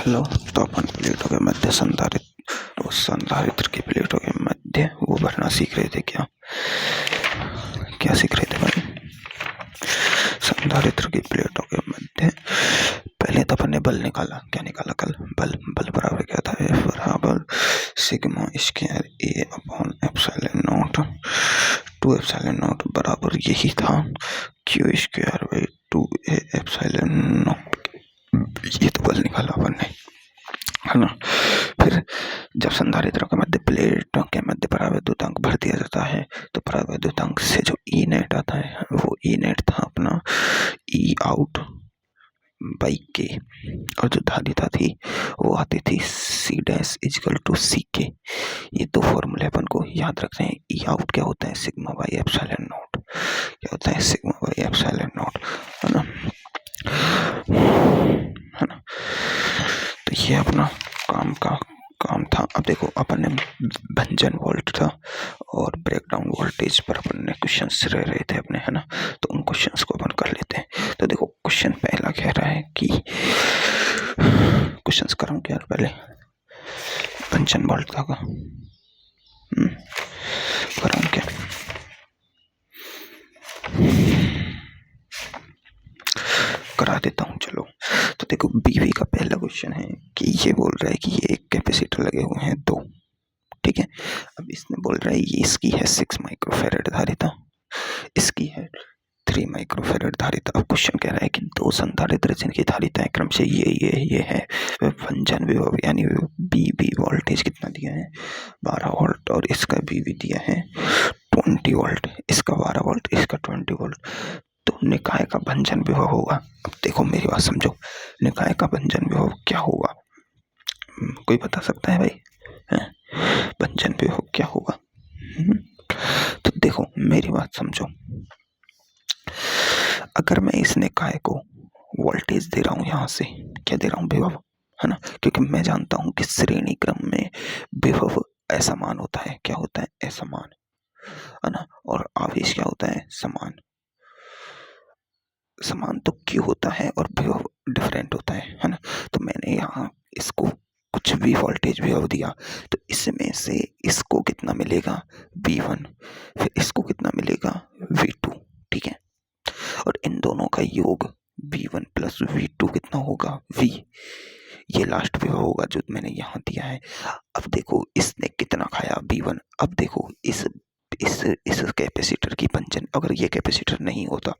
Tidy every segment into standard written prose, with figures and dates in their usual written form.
Hello. तो अपन प्लेटों के मध्य संधारित्र की प्लेटों के मध्य वो भरना सीख रहे थे। क्या क्या सीख रहे थे भाई? संधारित्र की प्लेटों के मध्य पहले तो अपन ने बल निकाला। क्या निकाला कल? बल बराबर क्या था? F बराबर sigma square A upon epsilon not 2 epsilon not बराबर यही था Q square by 2A epsilon not. ये तो बल निकाला अपन ने, है ना। फिर जब संधारित्र के मध्य प्लेटों के मध्य परावैद्युतांक भर दिया जाता है तो परावैद्युतांक से जो ई नेट आता है वो ई नेट था अपना ई आउट बाई के, और जो धारिता थी वो आती थी सी डैश इजकल टू सी के। ये दो फॉर्मूले अपन को याद रखते हैं। ई आउट क्या होता है? Sigma by epsilon not. क्या होता है? सिग्मा बाई एप्सिलॉन नॉट, है ना। तो ये अपना काम था। अब देखो अपन ने भंजन वोल्ट था और ब्रेकडाउन वोल्टेज पर अपन ने क्वेश्चंस रह रहे थे अपने, है ना। तो उन क्वेश्चंस को अपन कर लेते हैं। तो देखो क्वेश्चन पहला कह रहा है कि क्वेश्चंस कराऊं क्या पहले? भंजन वोल्ट था का कराऊं क्या? करा देता हूँ, चलो। तो देखो बीवी का पहला क्वेश्चन है कि ये बोल रहा है कि ये एक कैपेसिटर लगे हुए हैं दो, ठीक है। अब इसने बोल रहा है ये इसकी है 6 माइक्रोफेरेड धारिता, इसकी है 3 माइक्रोफेरेड धारिता। अब क्वेश्चन कह रहा है कि दो संधारित्र जिनकी धारिताएं क्रम से ये है, भंजन विभव यानी बीबी वोल्टेज कितना दिया है? 12 वोल्ट, और इसका बीबी दिया है 20 वोल्ट। इसका 12 वोल्ट, इसका 20 वोल्ट। तो निकाय का भंजन विभव होगा। अब देखो मेरी बात समझो, निकाय का भंजन विभव क्या होगा? कोई बता सकता है भाई? भंजन विभव क्या होगा? तो देखो मेरी बात समझो, अगर मैं इस निकाय को वोल्टेज दे रहा हूं, यहां से क्या दे रहा हूं? विभव, है ना। क्योंकि मैं जानता हूं कि श्रेणी क्रम में विभव असमान होता है। क्या होता है? असमान, है ना। और आवेश क्या होता है? समान। समान तो क्यों होता है और विभव डिफरेंट होता है ना। तो मैंने यहाँ इसको कुछ भी वोल्टेज विभव दिया तो इसमें से इसको कितना मिलेगा? V1, फिर इसको कितना मिलेगा? V2, ठीक है। और इन दोनों का योग V1 प्लस V2 कितना होगा? V। ये लास्ट विभव होगा जो मैंने यहाँ दिया है। अब देखो इसने कितना खाया? V1। अब देखो इस कैपेसिटर की भंजन, अगर ये कैपेसिटर नहीं होता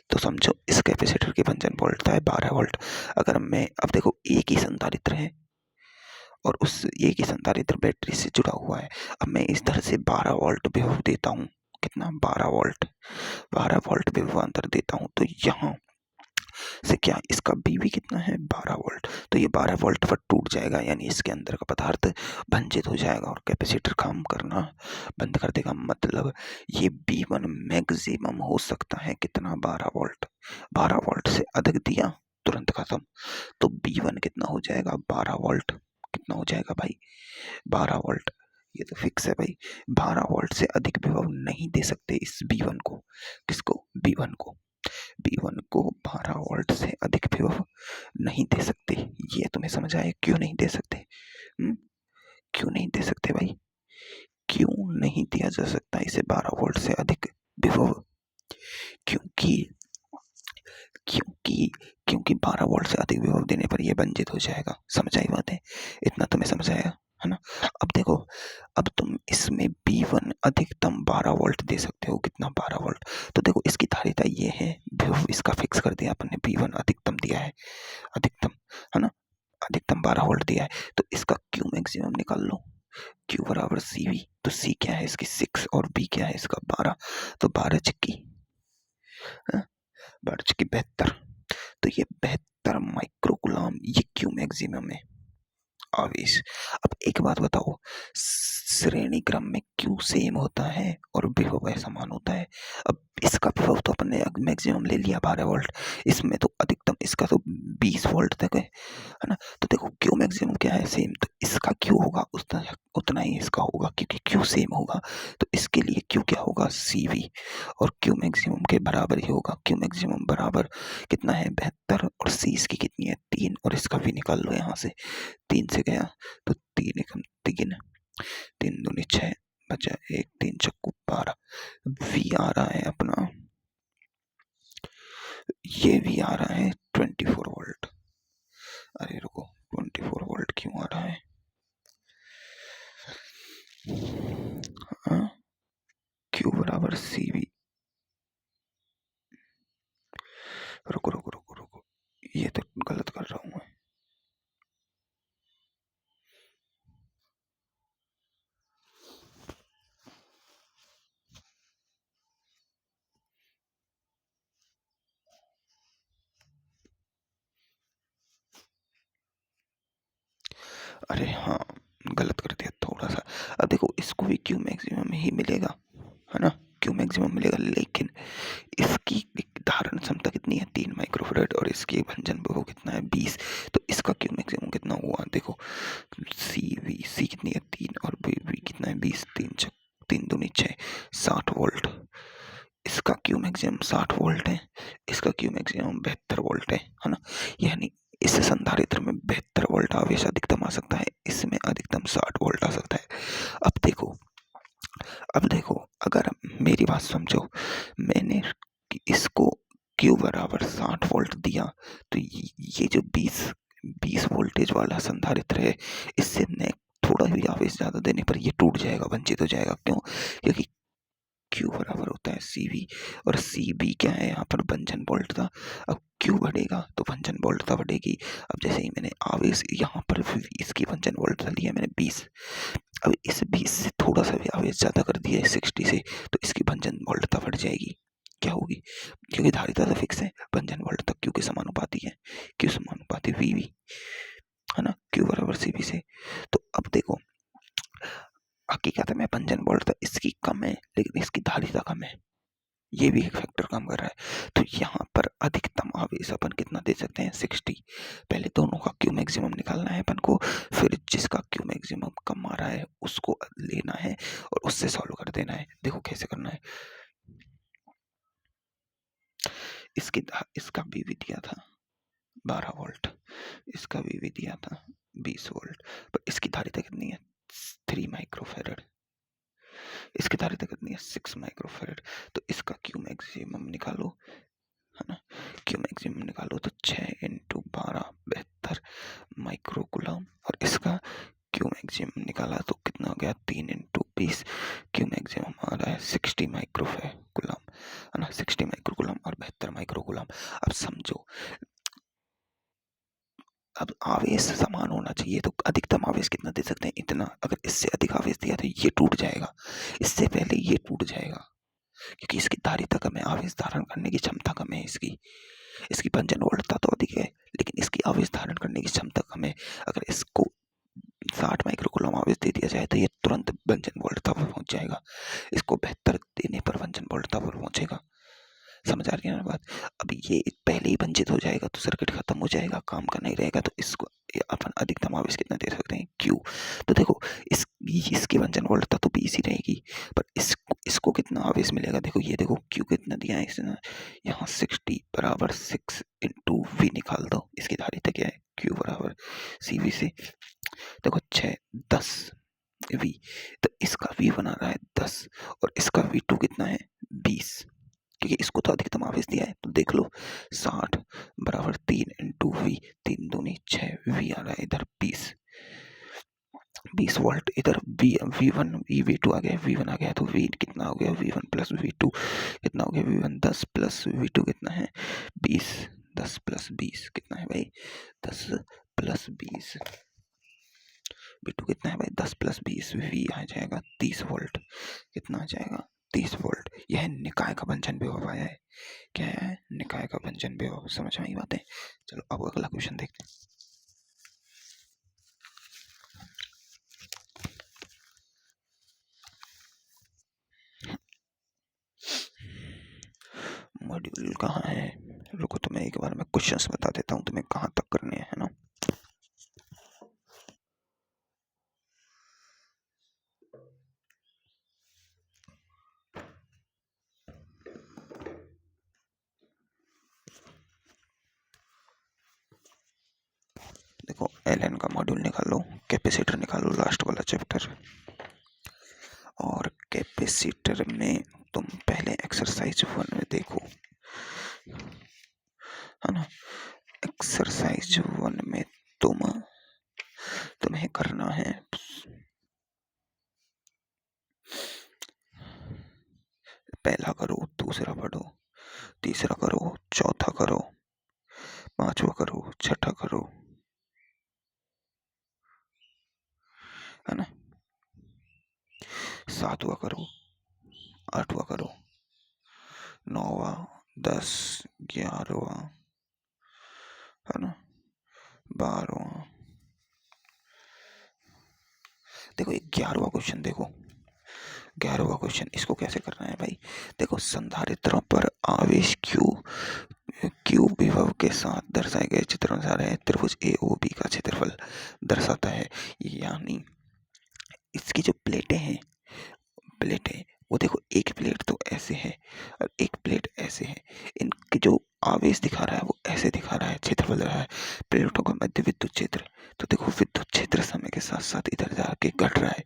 तो समझो इस कैपेसिटर की भंजन वोल्ट था 12 वोल्ट। अगर मैं, अब देखो एक ही संधारित्र है और उस एक ही संधारित्र बैटरी से जुड़ा हुआ है। अब मैं इस तरह से 12 वोल्ट विभव देता हूँ। कितना? 12 वोल्ट विभवांतर देता हूँ। तो यहाँ से क्या इसका बीवी कितना है? 12 वोल्ट। तो ये 12 वोल्ट पर टूट जाएगा, यानी इसके अंदर का पदार्थ भंजित हो जाएगा और कैपेसिटर काम करना बंद कर देगा। मतलब ये B1 मैक्सिमम हो सकता है कितना? 12 वोल्ट। 12 वोल्ट से अधिक दिया तुरंत खत्म। तो B1 कितना हो जाएगा? 12 वोल्ट। कितना हो जाएगा भाई? 12 वोल्ट। ये तो फिक्स है भाई। 12 वोल्ट से अधिक विभव नहीं दे सकते इस B1 को। किसको? B1 को। B1 को 12 वोल्ट से अधिक विभव नहीं दे सकते। ये तुम्हें समझ आया क्यों नहीं दे सकते? क्यों नहीं दे सकते भाई? क्यों नहीं दिया जा सकता इसे 12 वोल्ट से अधिक विभव? क्योंकि क्योंकि क्योंकि 12 वोल्ट से अधिक विभव देने पर यह वंचित हो जाएगा। समझ आई बात है? इतना तुम्हें समझ आया, है ना। अब देखो, अब तुम इसमें B1 अधिकतम 12 वोल्ट दे सकते हो। कितना? 12 वोल्ट। तो देखो इसकी धारिता ये है, विभव इसका फिक्स कर दिया अपन ने, B1 अधिकतम दिया है, अधिकतम, है ना। अधिकतम 12 वोल्ट दिया है। तो इसका Q मैक्सिमम निकाल लो। Q बराबर CV। तो C क्या है इसकी? 6 और B क्या है इसका? 12। तो 12 चक्की 72। तो ये 72 माइक्रोकुलाम ये Q मैक्सिमम है आवेश। अब एक बात बताओ, श्रेणी क्रम में Q सेम होता है और विभव समान होता है। अब इसका विभव तो अपन ने मैक्सिमम ले लिया 12 वोल्ट, इसमें तो अधिकतम इसका तो 20 वोल्ट तक है ना। तो देखो क्यू मैक्सिमम क्या है, सेम, तो इसका क्यू होगा उतना उतना ही इसका होगा, क्योंकि क्यू सेम होगा। तो इसके लिए क्यू क्या होगा, CV, और क्यू मैक्सिमम के बराबर ही होगा। क्यू मैक्सिमम बराबर कितना है, 72, और सी इसकी कितनी है, 3, और इसका भी निकाल लो यहाँ से, 3 से गया तो 3 एकम 3, 3 दूनी 6, बचा 1, 3 चक्कू 12। वी आ रहा है अपना, ये भी आ रहा है 24 वोल्ट। अरे रुको, 24 वोल्ट क्यों आ रहा है, हाँ, क्यू बराबर CV, रुको रुको रुको रुको, ये तो गलत कर रहा हूँ मैं। अरे हाँ, गलत कर दिया थोड़ा सा। अब देखो इसको भी क्यू मैक्सिमम ही मिलेगा, है ना, क्यू मैक्सिमम मिलेगा, लेकिन इसकी धारण क्षमता कितनी है, 3 माइक्रोफेरेड, और इसकी भंजन विभव कितना है, 20। तो इसका क्यू मैक्सिमम कितना हुआ, देखो सी कितनी है, 3, और वी कितना है, 20, 3 दूनी 6, 60 वोल्ट। इसका क्यू मैक्सिमम 60 वोल्ट है, इसका क्यू मैक्सिमम 72 वोल्ट है ना। यानी इस संधारित्र में 72 वोल्ट आवेश अधिकतम आ सकता है, इसमें अधिकतम 60 वोल्ट आ सकता है। अब देखो अगर मेरी बात समझो, मैंने इसको Q बराबर 60 वोल्ट दिया, तो ये जो 20 वोल्टेज वाला संधारित्र है, इससे ने थोड़ा भी आवेश ज्यादा देने पर ये टूट जाएगा, वंचित हो जाएगा। क्यों, क्योंकि Q बराबर होता है CV, और CB क्या है, यहाँ पर भंजन वोल्ट था। अब Q बढ़ेगा तो भंजन वोल्टता बढ़ेगी। अब जैसे ही मैंने आवेश यहाँ पर इसकी भंजन वोल्टता लिया मैंने 20, अब इस 20 से थोड़ा सा भी आवेश ज्यादा कर दिया है 60 से, तो इसकी भंजन वोल्टता बढ़ जाएगी। क्या होगी, क्योंकि धारिता तो फिक्स है, भंजन वोल्टता Q के समानुपाती है, Q समानुपाती VV, है ना, Q बराबर CV से। तो अब देखो हकीकत में भंजन वोल्टता इसकी कम है, लेकिन इसकी धारिता कम है, ये भी एक फैक्टर काम कर रहा है। तो यहाँ पर अधिकतम आवेश अपन कितना दे सकते हैं, 60। पहले दोनों का क्यू मैक्सिमम निकालना है अपन को, फिर जिसका क्यू मैक्सिमम कम आ रहा है उसको लेना है और उससे सॉल्व कर देना है। देखो कैसे करना है, इसका भी दिया था 12 वोल्ट, इसका भी दिया था 20 वोल्ट, पर इसकी धारिता कितनी है, 3 माइक्रोफेरेड, इसकी धारिता कितनी है, 6 माइक्रोफेरेड। तो इसका क्यू मैक्सिमम निकालो, है ना, क्यू मैक्सिमम निकालो तो 6 इंटू 12 72 माइक्रोकुलम, और इसका क्यू मैक्सिमम निकाला तो कितना हो गया, 3 इंटू 20, क्यू मैक्सिमम आ रहा है 60 माइक्रोकुलम, है ना, 60 माइक्रोकुलम और 72 माइक्रोकुलम। अब समझो, अब आवेश समान होना चाहिए, तो अधिकतम आवेश कितना दे सकते हैं, इतना। अगर इससे अधिक आवेश दिया तो ये टूट जाएगा, इससे पहले ये टूट जाएगा, क्योंकि इसकी धारिता कम है, आवेश धारण करने की क्षमता कम है इसकी भंजन वोल्टता तो अधिक है, लेकिन इसकी आवेश धारण करने की क्षमता कम है। अगर इसको 60 माइक्रोकुलम आवेश दे दिया जाए तो ये तुरंत भंजन वोल्टता पर पहुंच जाएगा, इसको 72 देने पर भंजन वोल्टता पर पहुंचेगा। समझ आ रही है ना बात। अब ये पहले ही वंचित हो जाएगा तो सर्किट खत्म हो जाएगा, काम का नहीं रहेगा। तो इसको अपन अधिकतम आवेश कितना दे सकते हैं, Q। तो देखो इसकी वंचन वोल्टता तो 20 ही रहेगी, पर इसको कितना आवेश मिलेगा, देखो ये देखो Q कितना दिया है इसने, यहाँ 60 बराबर 6 इंटू V निकाल दो, इसकी धारिता क्या है, Q बराबर CV से, देखो 6 10 V, तो इसका V बना रहा है 10, और इसका V2 कितना है 20, क्योंकि इसको तो अधिकतम आवेश दिया है। तो देख लो 60 बराबर 3 इंटू वी, 3 दूनी 6, वी आ रहा है इधर 20 वोल्ट, इधर V1 V2 आ गया, V1 आ गया, तो V कितना हो गया, V1 प्लस V2 कितना हो गया, V1 10 प्लस V2 कितना है 20, 10 प्लस 20 कितना है भाई, 10 प्लस 20, V2 कितना है भाई, 10 प्लस 20, V आ जाएगा 30 वोल्ट, कितना आ जाएगा 30 वोल्ट। यह निकाय का भंजन विभव आया है, क्या है, निकाय का भंजन विभव। समझ में आई बातें। चलो अब अगला क्वेश्चन देखते हैं। मॉड्यूल कहाँ है, रुको तुम्हें एक बार मैं क्वेश्चंस बता देता हूँ तुम्हें कहाँ तक करने हैं ना। देखो एलएन का मॉड्यूल निकालो, कैपेसिटर निकालो, लास्ट वाला चैप्टर। और कैपेसिटर में तुम पहले एक्सरसाइज 1 में देखो, है ना। एक्सरसाइज 1 में तुम्हें करना है, पहला करो, दूसरा पढ़ो, तीसरा करो, चौथा करो, पांचवा करो, छठा करो, है ना, सातवां करो, आठवां करो, 9वां, 10, 11वां, है ना, 12वां। देखो 11वां क्वेश्चन देखो, 11वां क्वेश्चन इसको कैसे करना है भाई। देखो संधारित्रों पर आवेश क्यू विभव के साथ दर्शाए गए चित्र अनुसार है, त्रिभुज ए ओ बी का क्षेत्रफल दर्शाता है। यानी इसकी जो प्लेटें वो देखो, एक प्लेट तो ऐसे है और एक प्लेट ऐसे है, इनकी जो आवेश दिखा रहा है वो ऐसे दिखा रहा है, क्षेत्रफल रहा है प्लेटों का मध्य विद्युत क्षेत्र। तो देखो विद्युत क्षेत्र समय के साथ साथ इधर जाके घट रहा है,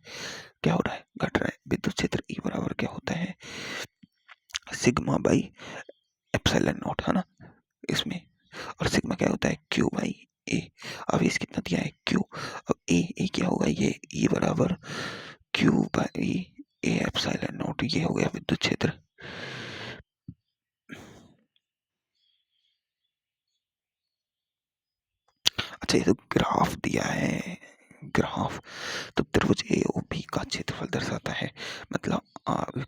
क्या हो रहा है, घट रहा है। विद्युत क्षेत्र ई बराबर क्या होता है, सिग्मा बाई एप्सिलॉन नॉट, है ना इसमें। और सिग्मा क्या होता है, क्यू बाई ए। अब इस कितना दिया है, क्यू। अब ए क्या होगा, ये ई बराबर Q by A epsilon not, ये हो गया विद्युत क्षेत्र। अच्छा ये तो ग्राफ दिया है, ग्राफ तो त्रिभुज ए ओ बी का क्षेत्रफल दर्शाता है, मतलब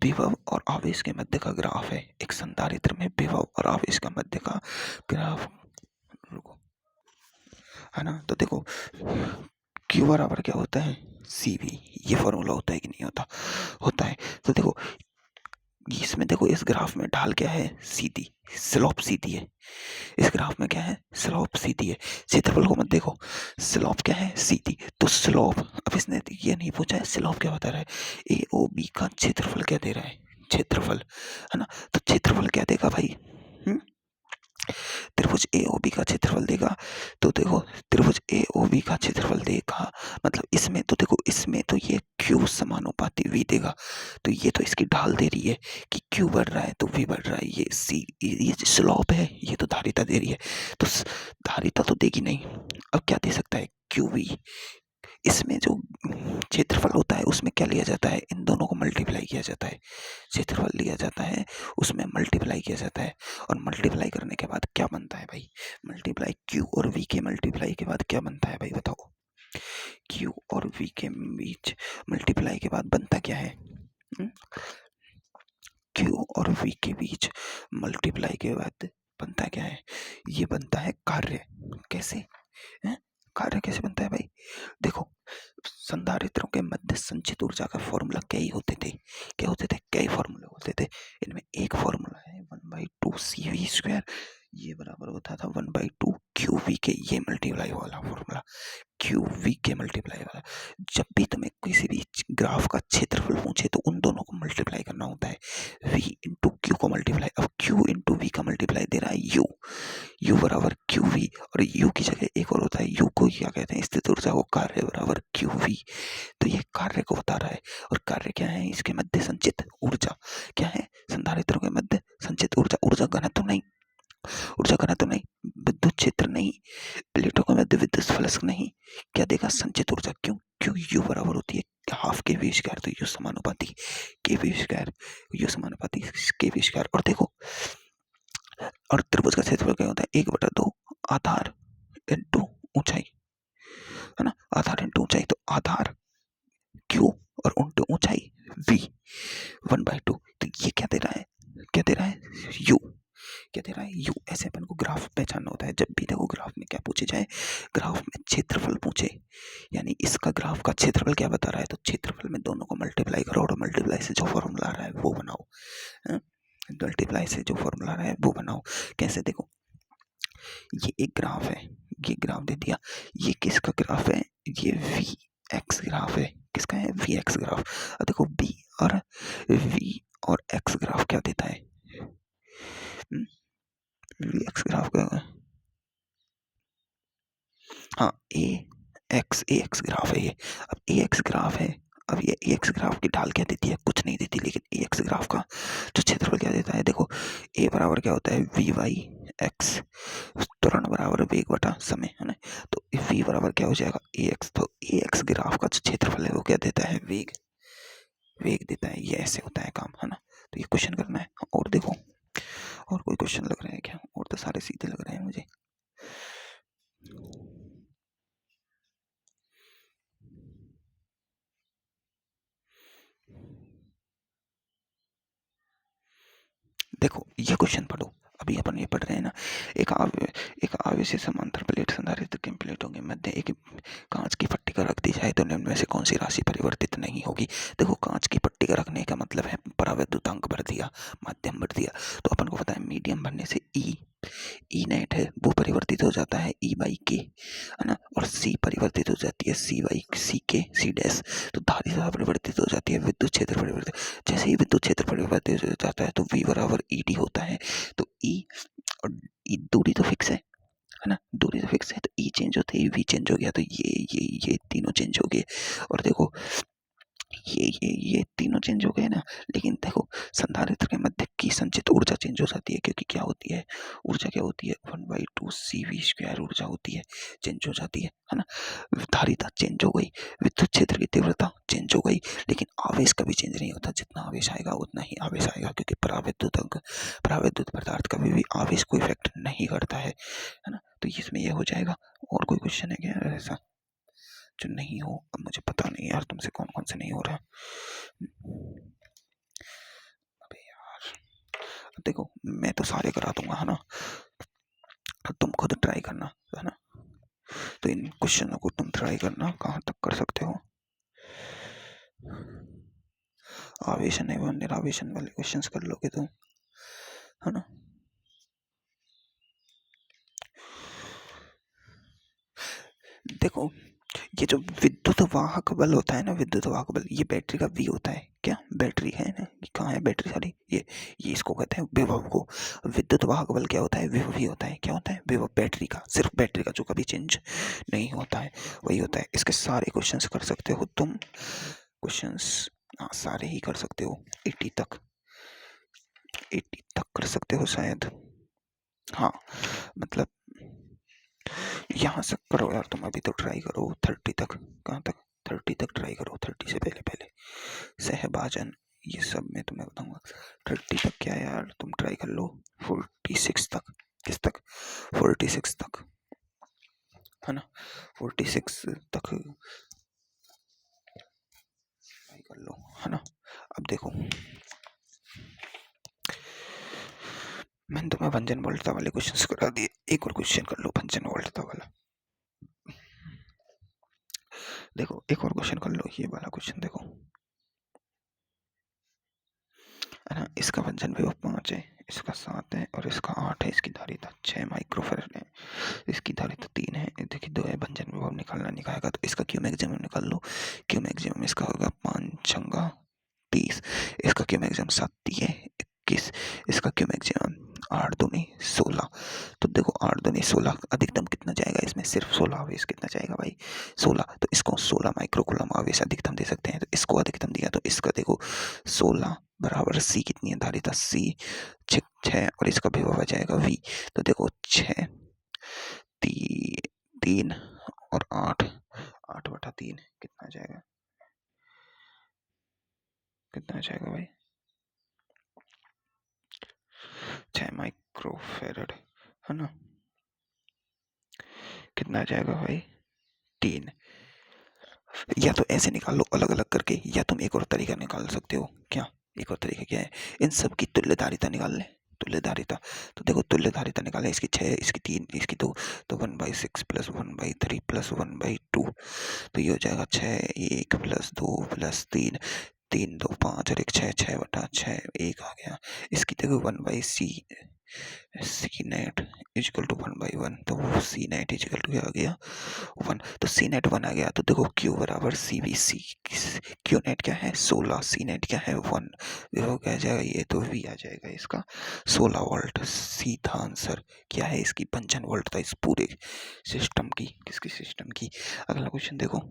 विभव और आवेश के मध्य का ग्राफ है। एक संधारित्र में विभव और आवेश का मध्य का ग्राफ, रुको, है ना। तो देखो क्यू बराबर क्या होता है, सी वी। ये फॉर्मूला होता है कि नहीं होता, होता है। तो देखो इसमें देखो, इस ग्राफ में ढाल क्या है, सीधी, स्लोप सीधी है। इस ग्राफ में क्या है, स्लोप सीधी है। क्षेत्रफल को मत देखो, स्लोप क्या है, सीधी। तो स्लोप, अब इसने ये नहीं पूछा है स्लोप क्या बता रहा है, ए ओ बी का क्षेत्रफल क्या दे रहा है, क्षेत्रफल, है ना। तो क्षेत्रफल क्या देगा भाई, त्रिभुज ए ओ बी का क्षेत्रफल देगा। तो देखो त्रिभुज ए ओ बी का क्षेत्रफल देगा, मतलब इसमें तो देखो, इसमें तो ये क्यू समानुपाती वी देगा। तो ये तो इसकी ढाल दे रही है कि क्यू बढ़ रहा है तो वी बढ़ रहा है। ये सी, ये स्लोप है, ये तो धारिता दे रही है। तो धारिता तो देगी नहीं, अब क्या दे सकता है, क्यू वी। इसमें जो क्षेत्रफल होता है उसमें क्या लिया जाता है, इन दोनों को मल्टीप्लाई किया जाता है। क्षेत्रफल लिया जाता है, उसमें मल्टीप्लाई किया जाता है। और मल्टीप्लाई करने के बाद क्या बनता है भाई, मल्टीप्लाई क्यू और वी के मल्टीप्लाई के बाद क्या बनता है भाई बताओ। क्यू और वी के बीच मल्टीप्लाई के बाद बनता क्या है, क्यू और वी के बीच मल्टीप्लाई के बाद बनता क्या है, ये बनता है कार्य। कैसे है? कार्य कैसे बनता है भाई, देखो संधारित्रों के मध्य संचित ऊर्जा का फॉर्मूला क्या ही होते थे, क्या होते थे, कई फॉर्मूले होते थे। इनमें एक फॉर्मूला है 1/2 CV स्क्वायर, ये बराबर होता था 1/2 QV के, ये मल्टीप्लाई वाला फॉर्मूला, QV के मल्टीप्लाई वाला। जब भी तुम्हें किसी भी ग्राफ का क्षेत्रफल पूछे तो उन दोनों को मल्टीप्लाई करना होता है, V इंटू क्यू को मल्टीप्लाई। अब Q इंटू वी का मल्टीप्लाई दे रहा है U बराबर QV, और U की जगह एक और होता है, U को क्या कहते हैं, स्थित ऊर्जा को, कार्य बराबर QV। तो ये कार्य को बता रहा है। और कार्य क्या है, इसके मध्य संचित ऊर्जा क्या है, संधारित्रों के मध्य संचित ऊर्जा, ऊर्जा घनत्व नहीं, ऊर्जा घनत्व नहीं, विद्युत क्षेत्र नहीं, प्लेटों के मध्य विद्युत फलक नहीं, क्या देगा, संचित ऊर्जा। क्यों, क्यों U बराबर होती है हाफ के वी स्क्वायर, तो U समानुपाती के वी स्क्वायर, U समानुपाती के वी स्क्वायर। और देखो, और त्रिभुज का क्षेत्रफल क्या होता है, 1/2 आधार इंटू ऊंचाई, है ना, आधार इंटू ऊंचाई। तो आधार क्यू और इंटू ऊंचाई V, 1/2। तो ये क्या दे रहा है, क्या दे रहा है, U, क्या दे रहा है, U। ऐसे अपन को ग्राफ पहचानना होता है। जब भी देखो ग्राफ में क्या पूछे जाए, ग्राफ में क्षेत्रफल पूछे, यानी इसका ग्राफ का क्षेत्रफल क्या बता रहा है, तो क्षेत्रफल में दोनों को मल्टीप्लाई करो और मल्टीप्लाई से जो फॉर्मूला आ रहा है वो बनाओ, है? मल्टीप्लाई से जो फॉर्मूला रहा है वो बनाओ। कैसे? देखो, ये एक ग्राफ है, ये ग्राफ दे दिया, ये किसका ग्राफ है? ये वी एक्स ग्राफ है। किसका है? V X graph. अब देखो बी और वी और एक्स ग्राफ क्या देता है? वी एक्स ग्राफ का, हाँ, ए एक्स ग्राफ है ये। अब ए एक्स ग्राफ है, अब ये ए एक्स ग्राफ की ढाल क्या देती है? कुछ नहीं देती, लेकिन ए एक्स ग्राफ का जो क्षेत्रफल क्या देता है? देखो, ए बराबर क्या होता है? वी वाई एक्स, त्वरण बराबर वेग बटा समय, है ना। तो वी बराबर क्या हो जाएगा? ए एक्स। तो ए एक्स ग्राफ का जो क्षेत्रफल है वो क्या देता है? वेग, वेग देता है। ये ऐसे होता है काम, है ना। तो ये क्वेश्चन करना है। और देखो, और कोई क्वेश्चन लग रहा है क्या? और तो सारे सीधे लग रहे हैं मुझे। देखो, ये क्वेश्चन पढ़ो। अभी अपन ये पढ़ रहे हैं ना, एक आवेश से समांतर प्लेट संधारित्र की प्लेटों के मध्य एक कांच की पट्टिका रख दी जाए तो निम्न में से कौन सी राशि परिवर्तित नहीं होगी? देखो, कांच की पट्टिका रखने का मतलब है परावैद्युतांक भर दिया, माध्यम भर दिया। तो अपन को पता है मीडियम भरने से ई नेट है वो परिवर्तित हो जाता है ई बाई के, है ना। और सी परिवर्तित हो जाती है सी बाई सी के, सी डैश। तो धारिता परिवर्तित हो जाती है, विद्युत क्षेत्र परिवर्तित। जैसे ही विद्युत क्षेत्र परिवर्तित हो जाता है तो V बराबर ई डी होता है। तो ई और ई दूरी तो फिक्स है ना, दूरी तो फिक्स है। तो ई चेंज होते ही V चेंज हो गया, तो ये तीनों चेंज हो गए। और देखो, ये तीनों चेंज हो गए ना। लेकिन देखो, संधारित्र के मध्य की संचित ऊर्जा चेंज हो जाती है, क्योंकि क्या होती है? ऊर्जा क्या होती है? 1/2 CV² ऊर्जा होती है, चेंज हो जाती है ना। धारिता चेंज हो गई, विद्युत क्षेत्र की तीव्रता चेंज हो गई, लेकिन आवेश कभी चेंज नहीं होता। जितना आवेश आएगा उतना ही आवेश आएगा, क्योंकि परावैद्युत पदार्थ कभी भी आवेश को इफेक्ट नहीं करता है ना। तो इसमें यह हो जाएगा। और कोई क्वेश्चन है क्या ऐसा जो नहीं हो? अब मुझे पता नहीं यार तुमसे कौन कौन से नहीं हो रहा। अबे यार, देखो, मैं तो सारे करा दूंगा, है ना। तुम खुद ट्राई करना, है ना। तो इन क्वेश्चनों को तुम ट्राई करना, कहाँ तक कर सकते हो। आवेशन एवं निरावेशन वाले क्वेश्चंस कर लोगे तुम, है ना। देखो, ये जो विद्युत वाहक बल होता है ना, विद्युत वाहक बल, ये बैटरी का वी होता है। क्या बैटरी है ना? ये कहाँ है बैटरी सारी? ये इसको कहते हैं विभव को। विद्युत वाहक बल क्या होता है? विभव ही होता है। क्या होता है? विभव। बैटरी का, सिर्फ बैटरी का, जो कभी चेंज नहीं होता है, वही होता है। इसके सारे क्वेश्चंस कर सकते हो तुम। क्वेश्चंस, हाँ, सारे ही कर सकते हो। 80 तक, 80 तक कर सकते हो शायद। हाँ, मतलब यहाँ से करो यार तुम, अभी तो ट्राई करो 30 तक। कहाँ तक? 30 तक ट्राई करो। 30 से पहले पहले सहभाजन, ये सब मैं तुम्हें बताऊंगा। 30 तक क्या यार, तुम ट्राई कर लो 46 तक। किस तक? 46 तक, है ना। 46 तक ट्राई कर लो, है ना। अब देखो, मैंने तुम्हें भंजन वोल्टता वाले क्वेश्चंस करा दिए, एक और क्वेश्चन कर लो भंजन वोल्टता वाला। देखो, एक और क्वेश्चन कर लो, ये वाला क्वेश्चन देखो, है ना। इसका भंजन विभव 5 है, इसका 7 है और इसका 8 है। इसकी धारिता 6 माइक्रोफैराड है, इसकी धारिता 3 है। देखिए 2 है। भंजन विभव निकालना है तो इसका क्यू मैक्सिमम निकाल लो। क्यू मैक्सिमम इसका होगा 5 छंगा 30, इसका क्यू मैक्सिमम 7 है 21, इसका क्यू मैक्सिमम 8 दूनी 16। तो देखो, 8 दूनी 16, अधिकतम कितना जाएगा इसमें? सिर्फ 16 आवेश। कितना जाएगा भाई? 16। तो इसको 16 माइक्रोकूलम आवेश अधिकतम दे सकते हैं। तो इसको अधिकतम दिया, तो इसका देखो 16 बराबर सी कितनी है? धारिता सी 6, और इसका विभव आ जाएगा वी। तो देखो 6 3 और 8/3 कितना आ जाएगा? कितना आ जाएगा भाई? 6 माइक्रोफैराड, है ना। कितना आ जाएगा भाई? 3। या तो ऐसे निकाल लो अलग अलग करके, या तुम एक और तरीका निकाल सकते हो। क्या? एक और तरीका क्या है? इन सब की तुल्य धारिता निकाल ले। तुल्य धारिता, तो देखो तुल्य धारिता निकाले, इसकी 6, इसकी 3, इसकी 2। तो 1/6 + 1/3 + 1/2, तो ये हो जाएगा 6 1 + 2 + 3 3 2 5 और एक 6, 6/6 1 आ गया। इसकी देखो 1/c C net is equal to 1/1, तो वो सी नेट इजिकल टू क्या आ गया 1। तो सी नेट 1 आ गया, तो देखो क्यू बराबर सी वी सी। क्यू नेट क्या है 16, सी नेट क्या है 1, वो क्या आ जाएगा ये, तो वी आ जाएगा इसका 16 वोल्ट। सीधा आंसर क्या है इसकी 55 वोल्ट था इस पूरे सिस्टम की। किसकी सिस्टम की। अगला क्वेश्चन देखो,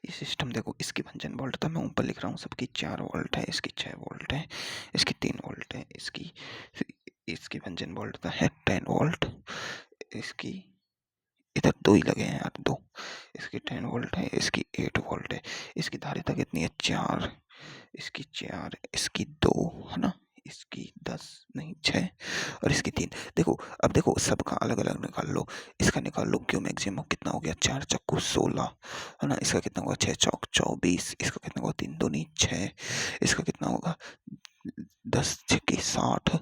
ये सिस्टम देखो, इसकी 55 वोल्ट था, मैं ऊपर लिख रहा हूँ सबकी 4 वोल्ट है, इसकी 6 वोल्ट है, इसकी 3 वोल्ट है, इसकी इसकी 55 वोल्ट का है 10 वोल्ट, इसकी इधर दो ही लगे हैं यार, दो, इसकी 10 वोल्ट है, इसकी 8 वोल्ट है, इसकी धारिता कितनी है 4, इसकी 4, इसकी 2 है ना, इसकी 10 नहीं 6 और इसकी 3। देखो अब देखो सबका अलग अलग निकाल लो, इसका निकाल लो क्यों मैक्सिमम कितना हो गया 4 चक्कू 16 है ना, इसका कितना होगा 6 चौक 24, इसका कितना होगा 3 दूनी 6, इसका कितना होगा 10 छक्के 60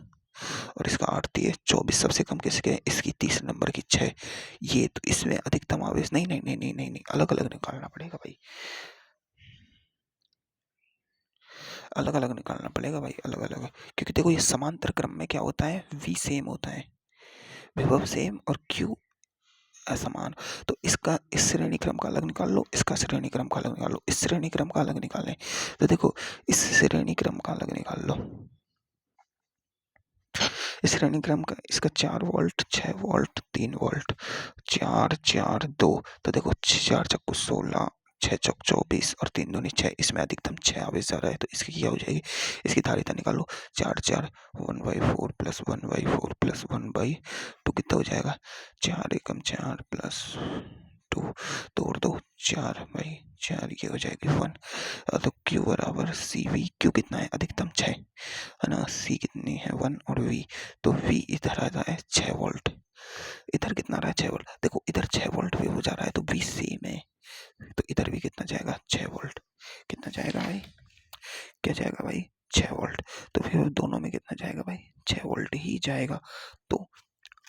और इसका 8 दिए 24। सबसे कम किसके है इसकी 30 नंबर की 6। ये तो इसमें अधिकतम आवेश नहीं नहीं नहीं नहीं नहीं, नहीं। अलग अलग निकालना पड़ेगा भाई, अलग अलग निकालना पड़ेगा भाई, अलग अलग, क्योंकि देखो ये समांतर क्रम में क्या होता है v सेम होता है, विभव सेम और q असमान। तो इसका इस श्रेणी क्रम का अलग निकाल लो, इसका श्रेणी क्रम का अलग निकाल लो, इस श्रेणी क्रम का अलग निकालें, तो देखो इस श्रेणी क्रम का अलग निकाल लो, इस श्रेणी क्रम का इसका 4 वोल्ट 6 वोल्ट 3 वोल्ट 4 4 2, तो देखो 4 चक्कू 16 6 चौक 24 और 3 दूनी 6, इसमें अधिकतम 6 आवेश जा रहा है, तो इसकी क्या हो जाएगी, इसकी धारिता निकालो 4 4 1/4 प्लस 1/4 प्लस 1/2 कितना हो जाएगा 4 एकम 4 प्लस 2 तोड़ दो 4/4, ये हो जाएगी 1। तो Q बराबर सी वी, क्यू कितना है अधिकतम 6 है ना, सी कितनी है 1 और वी, तो वी इधर आ रहा है 6 वोल्ट, इधर कितना आ रहा है 6 वोल्ट, देखो इधर 6 वोल्ट भी हो जा रहा है तो वी सेम है, तो इधर भी कितना जाएगा 6 वोल्ट, कितना जाएगा भाई, क्या जाएगा भाई 6 वोल्ट, तो फिर दोनों में कितना जाएगा भाई 6 वोल्ट ही जाएगा। तो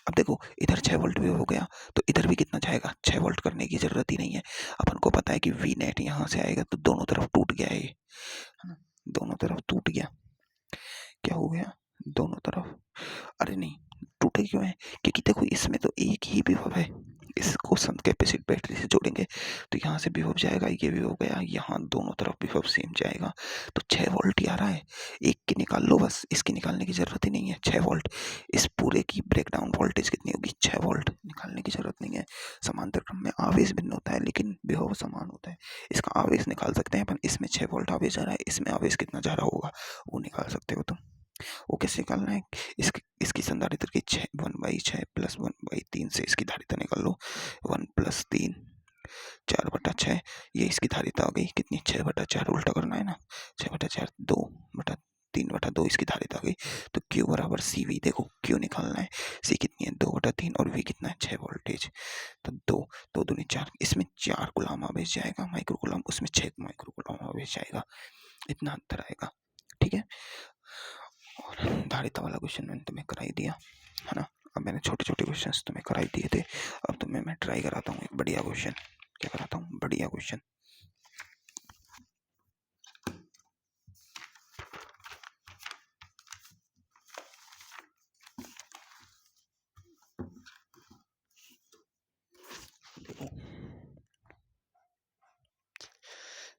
अब देखो इधर 6 वोल्ट भी हो गया, तो इधर भी कितना जाएगा 6 वोल्ट, करने की जरूरत ही नहीं है, अपन को पता है कि वी नेट यहाँ से आएगा तो दोनों तरफ टूट गया ये है ना, दोनों तरफ टूट गया, क्या हो गया दोनों तरफ, अरे नहीं टूटे क्यों है, क्योंकि देखो इसमें तो एक ही विभव है, इसको संत कैपेसिटी बैटरी से जोड़ेंगे तो यहाँ से विभव जाएगा, ये विभव गया, यहाँ दोनों तरफ विभव सेम जाएगा, तो 6 वोल्ट ही आ रहा है, एक की निकाल लो बस, इसकी निकालने की जरूरत ही नहीं है 6 वोल्ट, इस पूरे की ब्रेकडाउन वोल्टेज कितनी होगी 6 वोल्ट, निकालने की जरूरत नहीं है। समांतर क्रम में आवेश भिन्न होता है लेकिन विभव समान होता है, इसका आवेश निकाल सकते हैं अपन, इसमें 6 वोल्ट आवेश जा रहा है, इसमें आवेश कितना जा रहा होगा वो निकाल सकते हो तुम। वो कैसे निकालना है, इसकी संधारित्र की 1/6 प्लस 1/3 से इसकी धारिता निकाल लो, 1 + 3 4/6, ये इसकी धारिता आ गई कितनी 6/4, उल्टा करना है ना 6/4 2/3/2 इसकी धारिता आ गई, तो Q बराबर सी वी, देखो Q निकालना है, सी कितनी है 2/3 और V कितना है 6 वोल्टेज, तो 2 2 दूनी 4, इसमें 4 गुलाम आवेश जाएगा माइक्रो गुलाम, उसमें 6 माइक्रो गुलाम आवेश जाएगा, इतना अंतर आएगा, ठीक है। और धारिता वाला क्वेश्चन मैंने तुम्हें करा ही दिया है ना, अब मैंने छोटे छोटे क्वेश्चन तुम्हें करा ही दिए थे, अब तुम्हें मैं ट्राई कराता हूँ एक बढ़िया क्वेश्चन, क्या कराता हूँ बढ़िया क्वेश्चन। देखो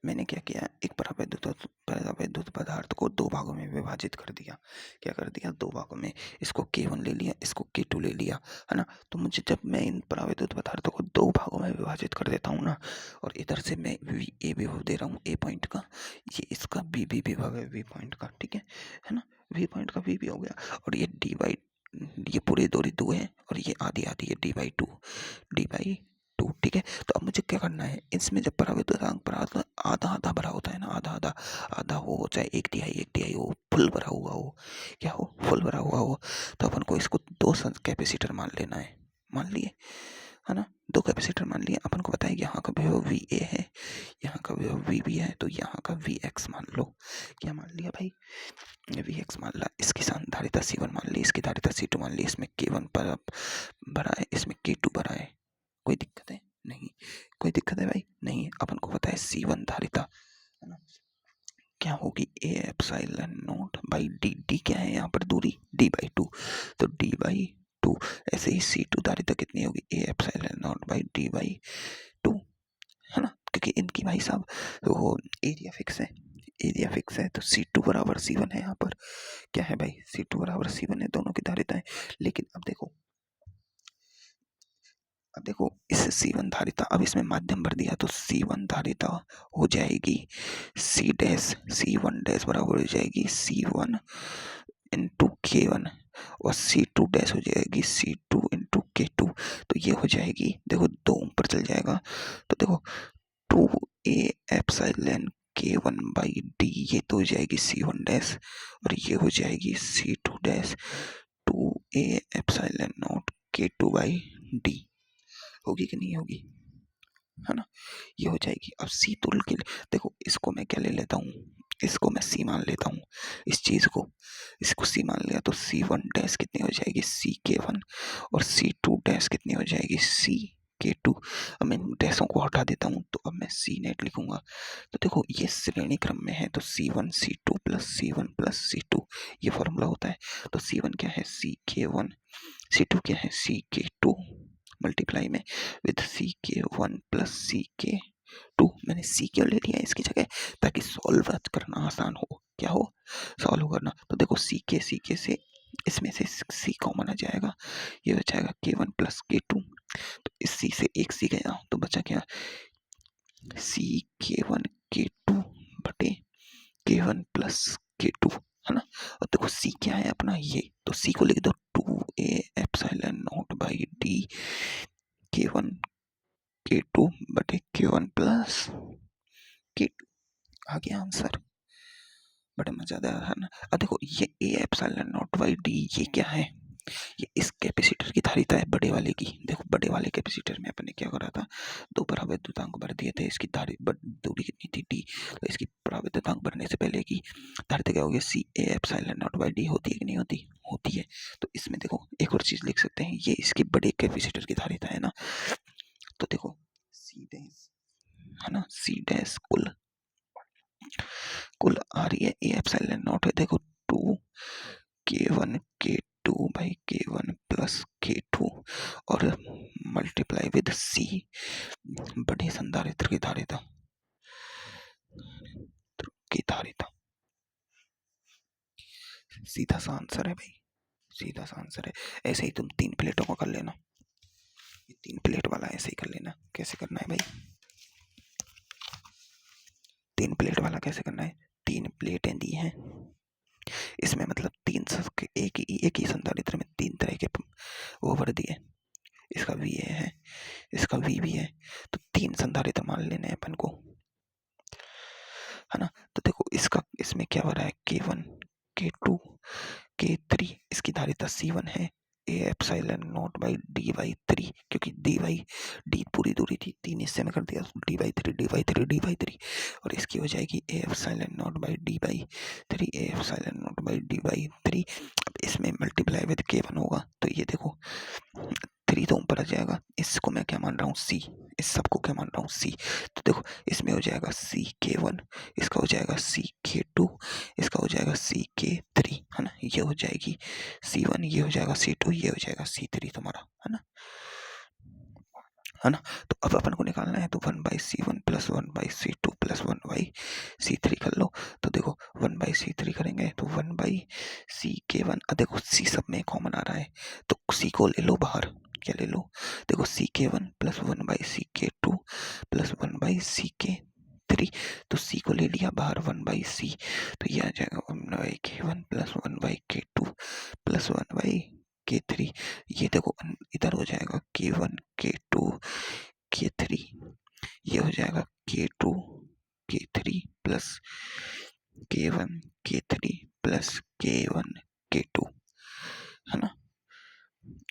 मैंने क्या किया, एक परावैद्युत पदार्थ को दो भागों में विभाजित कर दिया, क्या कर दिया दो भागों में, इसको K1 ले लिया, इसको K2 ले लिया है ना, तो मुझे जब मैं इन परावैद्युत पदार्थों को दो भागों में विभाजित कर देता हूँ ना, और इधर से मैं ए विभव दे रहा हूँ ए पॉइंट का, ये इसका बी विभव है बी पॉइंट का, ठीक है ना, वी पॉइंट का बी हो गया, और ये ये पूरे दूरी 2 है और ये आधी आधी है d/2, ठीक है। तो अब मुझे क्या करना है, इसमें जब परावैद्युतांक पर आधा आधा भरा होता है ना, आधा आधा आधा हो चाहे 1/3 हो, फुल भरा हुआ हो, क्या हो फुल भरा हुआ हो, तो अपन को इसको 2 कैपेसिटर मान लेना है, मान लिए है ना। दो कैपेसिटर मान लिया, अपन को पता है कि यहाँ का विभव VA है, यहाँ का विभव VB है, तो यहाँ का VX मान लो। क्या मान लिया भाई? VX मान लिया। इसकी धारिता C1 मान ली, इसकी धारिता C2 मान ली। इसमें K1 पर भरा है, इसमें K2 भरा है। कोई दिक्कत है? नहीं। कोई दिक्कत है भाई? नहीं। अपन को पता है C1 धारिता है ना क्या होगी? A epsilon not by D. D क्या है यहाँ पर? दूरी, D/2, तो D/2। ऐसे ही C2 धारिता कितनी होगी? A epsilon not by D/2, है ना। क्योंकि इनकी भाई साहब वो एरिया फिक्स है, एरिया फिक्स है, तो C2 बराबर C1 है। यहाँ पर क्या है भाई? C2 बराबर C1 है, दोनों की धारिताएं। लेकिन अब देखो इस C1 धारिता, अब इसमें माध्यम भर दिया तो C1 धारिता हो जाएगी C1 डैश बराबर हो जाएगी C1 इंटू K1, और C2 डैश हो जाएगी C2 इंटू K2। तो ये हो जाएगी, देखो 2 ऊपर चल जाएगा, तो देखो 2A epsilon K1 by D, ये तो हो जाएगी C1 डैश, और ये हो जाएगी C2 dash 2A epsilon not K2 by D. होगी कि नहीं होगी? है ना, ये हो जाएगी। अब सी तुल के लिए देखो, इसको मैं क्या ले लेता हूँ, इसको मैं सी मान लेता हूँ, इस चीज को, इसको सी मान लिया, तो C1 डैश कितनी हो जाएगी? CK1, और C2 डैश कितनी हो जाएगी? CK2। अब मैं डैशों को हटा देता हूँ, तो अब मैं C नेट लिखूंगा। तो देखो ये श्रेणी क्रम में है, तो C1 C2 plus C1 plus C2 ये फॉर्मूला होता है। तो C1 क्या है? CK1, C2 क्या है? CK2 मल्टीप्लाई में विद CK1 प्लस CK2। मैंने C क्यों ले लिया इसकी जगह? ताकि सॉल्व करना आसान हो। क्या हो? सॉल्व करना। तो देखो CK से इसमें से C कॉमन आ जाएगा, ये हो जाएगा K1 प्लस K2। तो इस C से एक C गया, तो बचा क्या? CK1 K2 बटे K1 प्लस K2, है ना। और देखो C क्या है अपना? ये, तो C को लिख दो 2A epsilon not by D K1 K2 बटे K1 प्लस K2। आ गया आंसर। बड़ा मजेदार है ना। अब देखो ये A epsilon not by D ये क्या है? ये इस कैपेसिटर की धारिता है, बड़े वाले की। देखो बड़े वाले कैपेसिटर में अपने क्या करा था? दो परावैद्युतांक भर दिए थे। इसकी दूरी कितनी थी? D। तो इसकी परावैद्युतांक भरने से पहले की धारिता क्या होगी? CA epsilon not by D होती है कि नहीं होती? होती है। तो इसमें देखो एक और चीज लिख सकते हैं, ये इसकी बड़े कैपेसिटर की धारिता है ना। तो देखो C डैश, है ना, C डैश कुल आ रही है A एप्सिलॉन नॉट है, देखो 2 K1 K2 by K1 plus K2, और मल्टीप्लाई विद C बड़े संधारित्र की धारिता सीधा सा आंसर है भाई, सीधा सा आंसर है। ऐसे ही तुम 3 प्लेटों को कर लेना, ये 3 प्लेट वाला ऐसे ही कर लेना। कैसे करना है भाई? 3 प्लेट वाला कैसे करना है? 3 प्लेटें दी हैं, इसमें मतलब 3 सबके एक ही संधारित्र में 3 तरह के वो भर दिए। इसका VA है, इसका VB है, तो 3 संधारित्र मान लेने हैं अपन को, है ना। तो देखो इसका, इसमें क्या भरा है? K1 K2 K3, इसकी धारिता C1 है। A epsilon not by D/3, क्योंकि D पूरी दूरी थी, 3 हिस्से में कर दिया, D/3 और इसकी हो जाएगी A epsilon not by D/3, A epsilon not by D/3। अब इसमें मल्टीप्लाई विद K1 होगा, तो ये देखो 3 तो ऊपर आ जाएगा। इसको मैं क्या मान रहा हूँ? C। इस सबको क्या मान रहा हूँ? C। तो देखो इसमें हो जाएगा CK1, इसका हो जाएगा CK2, इसका हो जाएगा CK3, है ना। ये हो जाएगी C1, ये हो जाएगा C2, ये हो जाएगा C3 तुम्हारा, है ना, है ना। तो अब अपन को निकालना है, तो 1/C1 plus 1/C2 plus 1/C3 कर लो। तो देखो 1/C3 करेंगे तो 1/CK1। देखो C सब में कॉमन आ रहा है, तो C को ले लो बाहर। क्या ले लो? देखो CK1 plus 1/CK2 plus 1/CK3, तो C को ले लिया बाहर 1/C, तो ये आ जाएगा 1/K1 plus 1/K2 plus 1/K3। ये देखो इधर हो जाएगा K1 K2 K3, ये हो जाएगा K2 K3 plus K1 K3 plus K1 K2, है ना,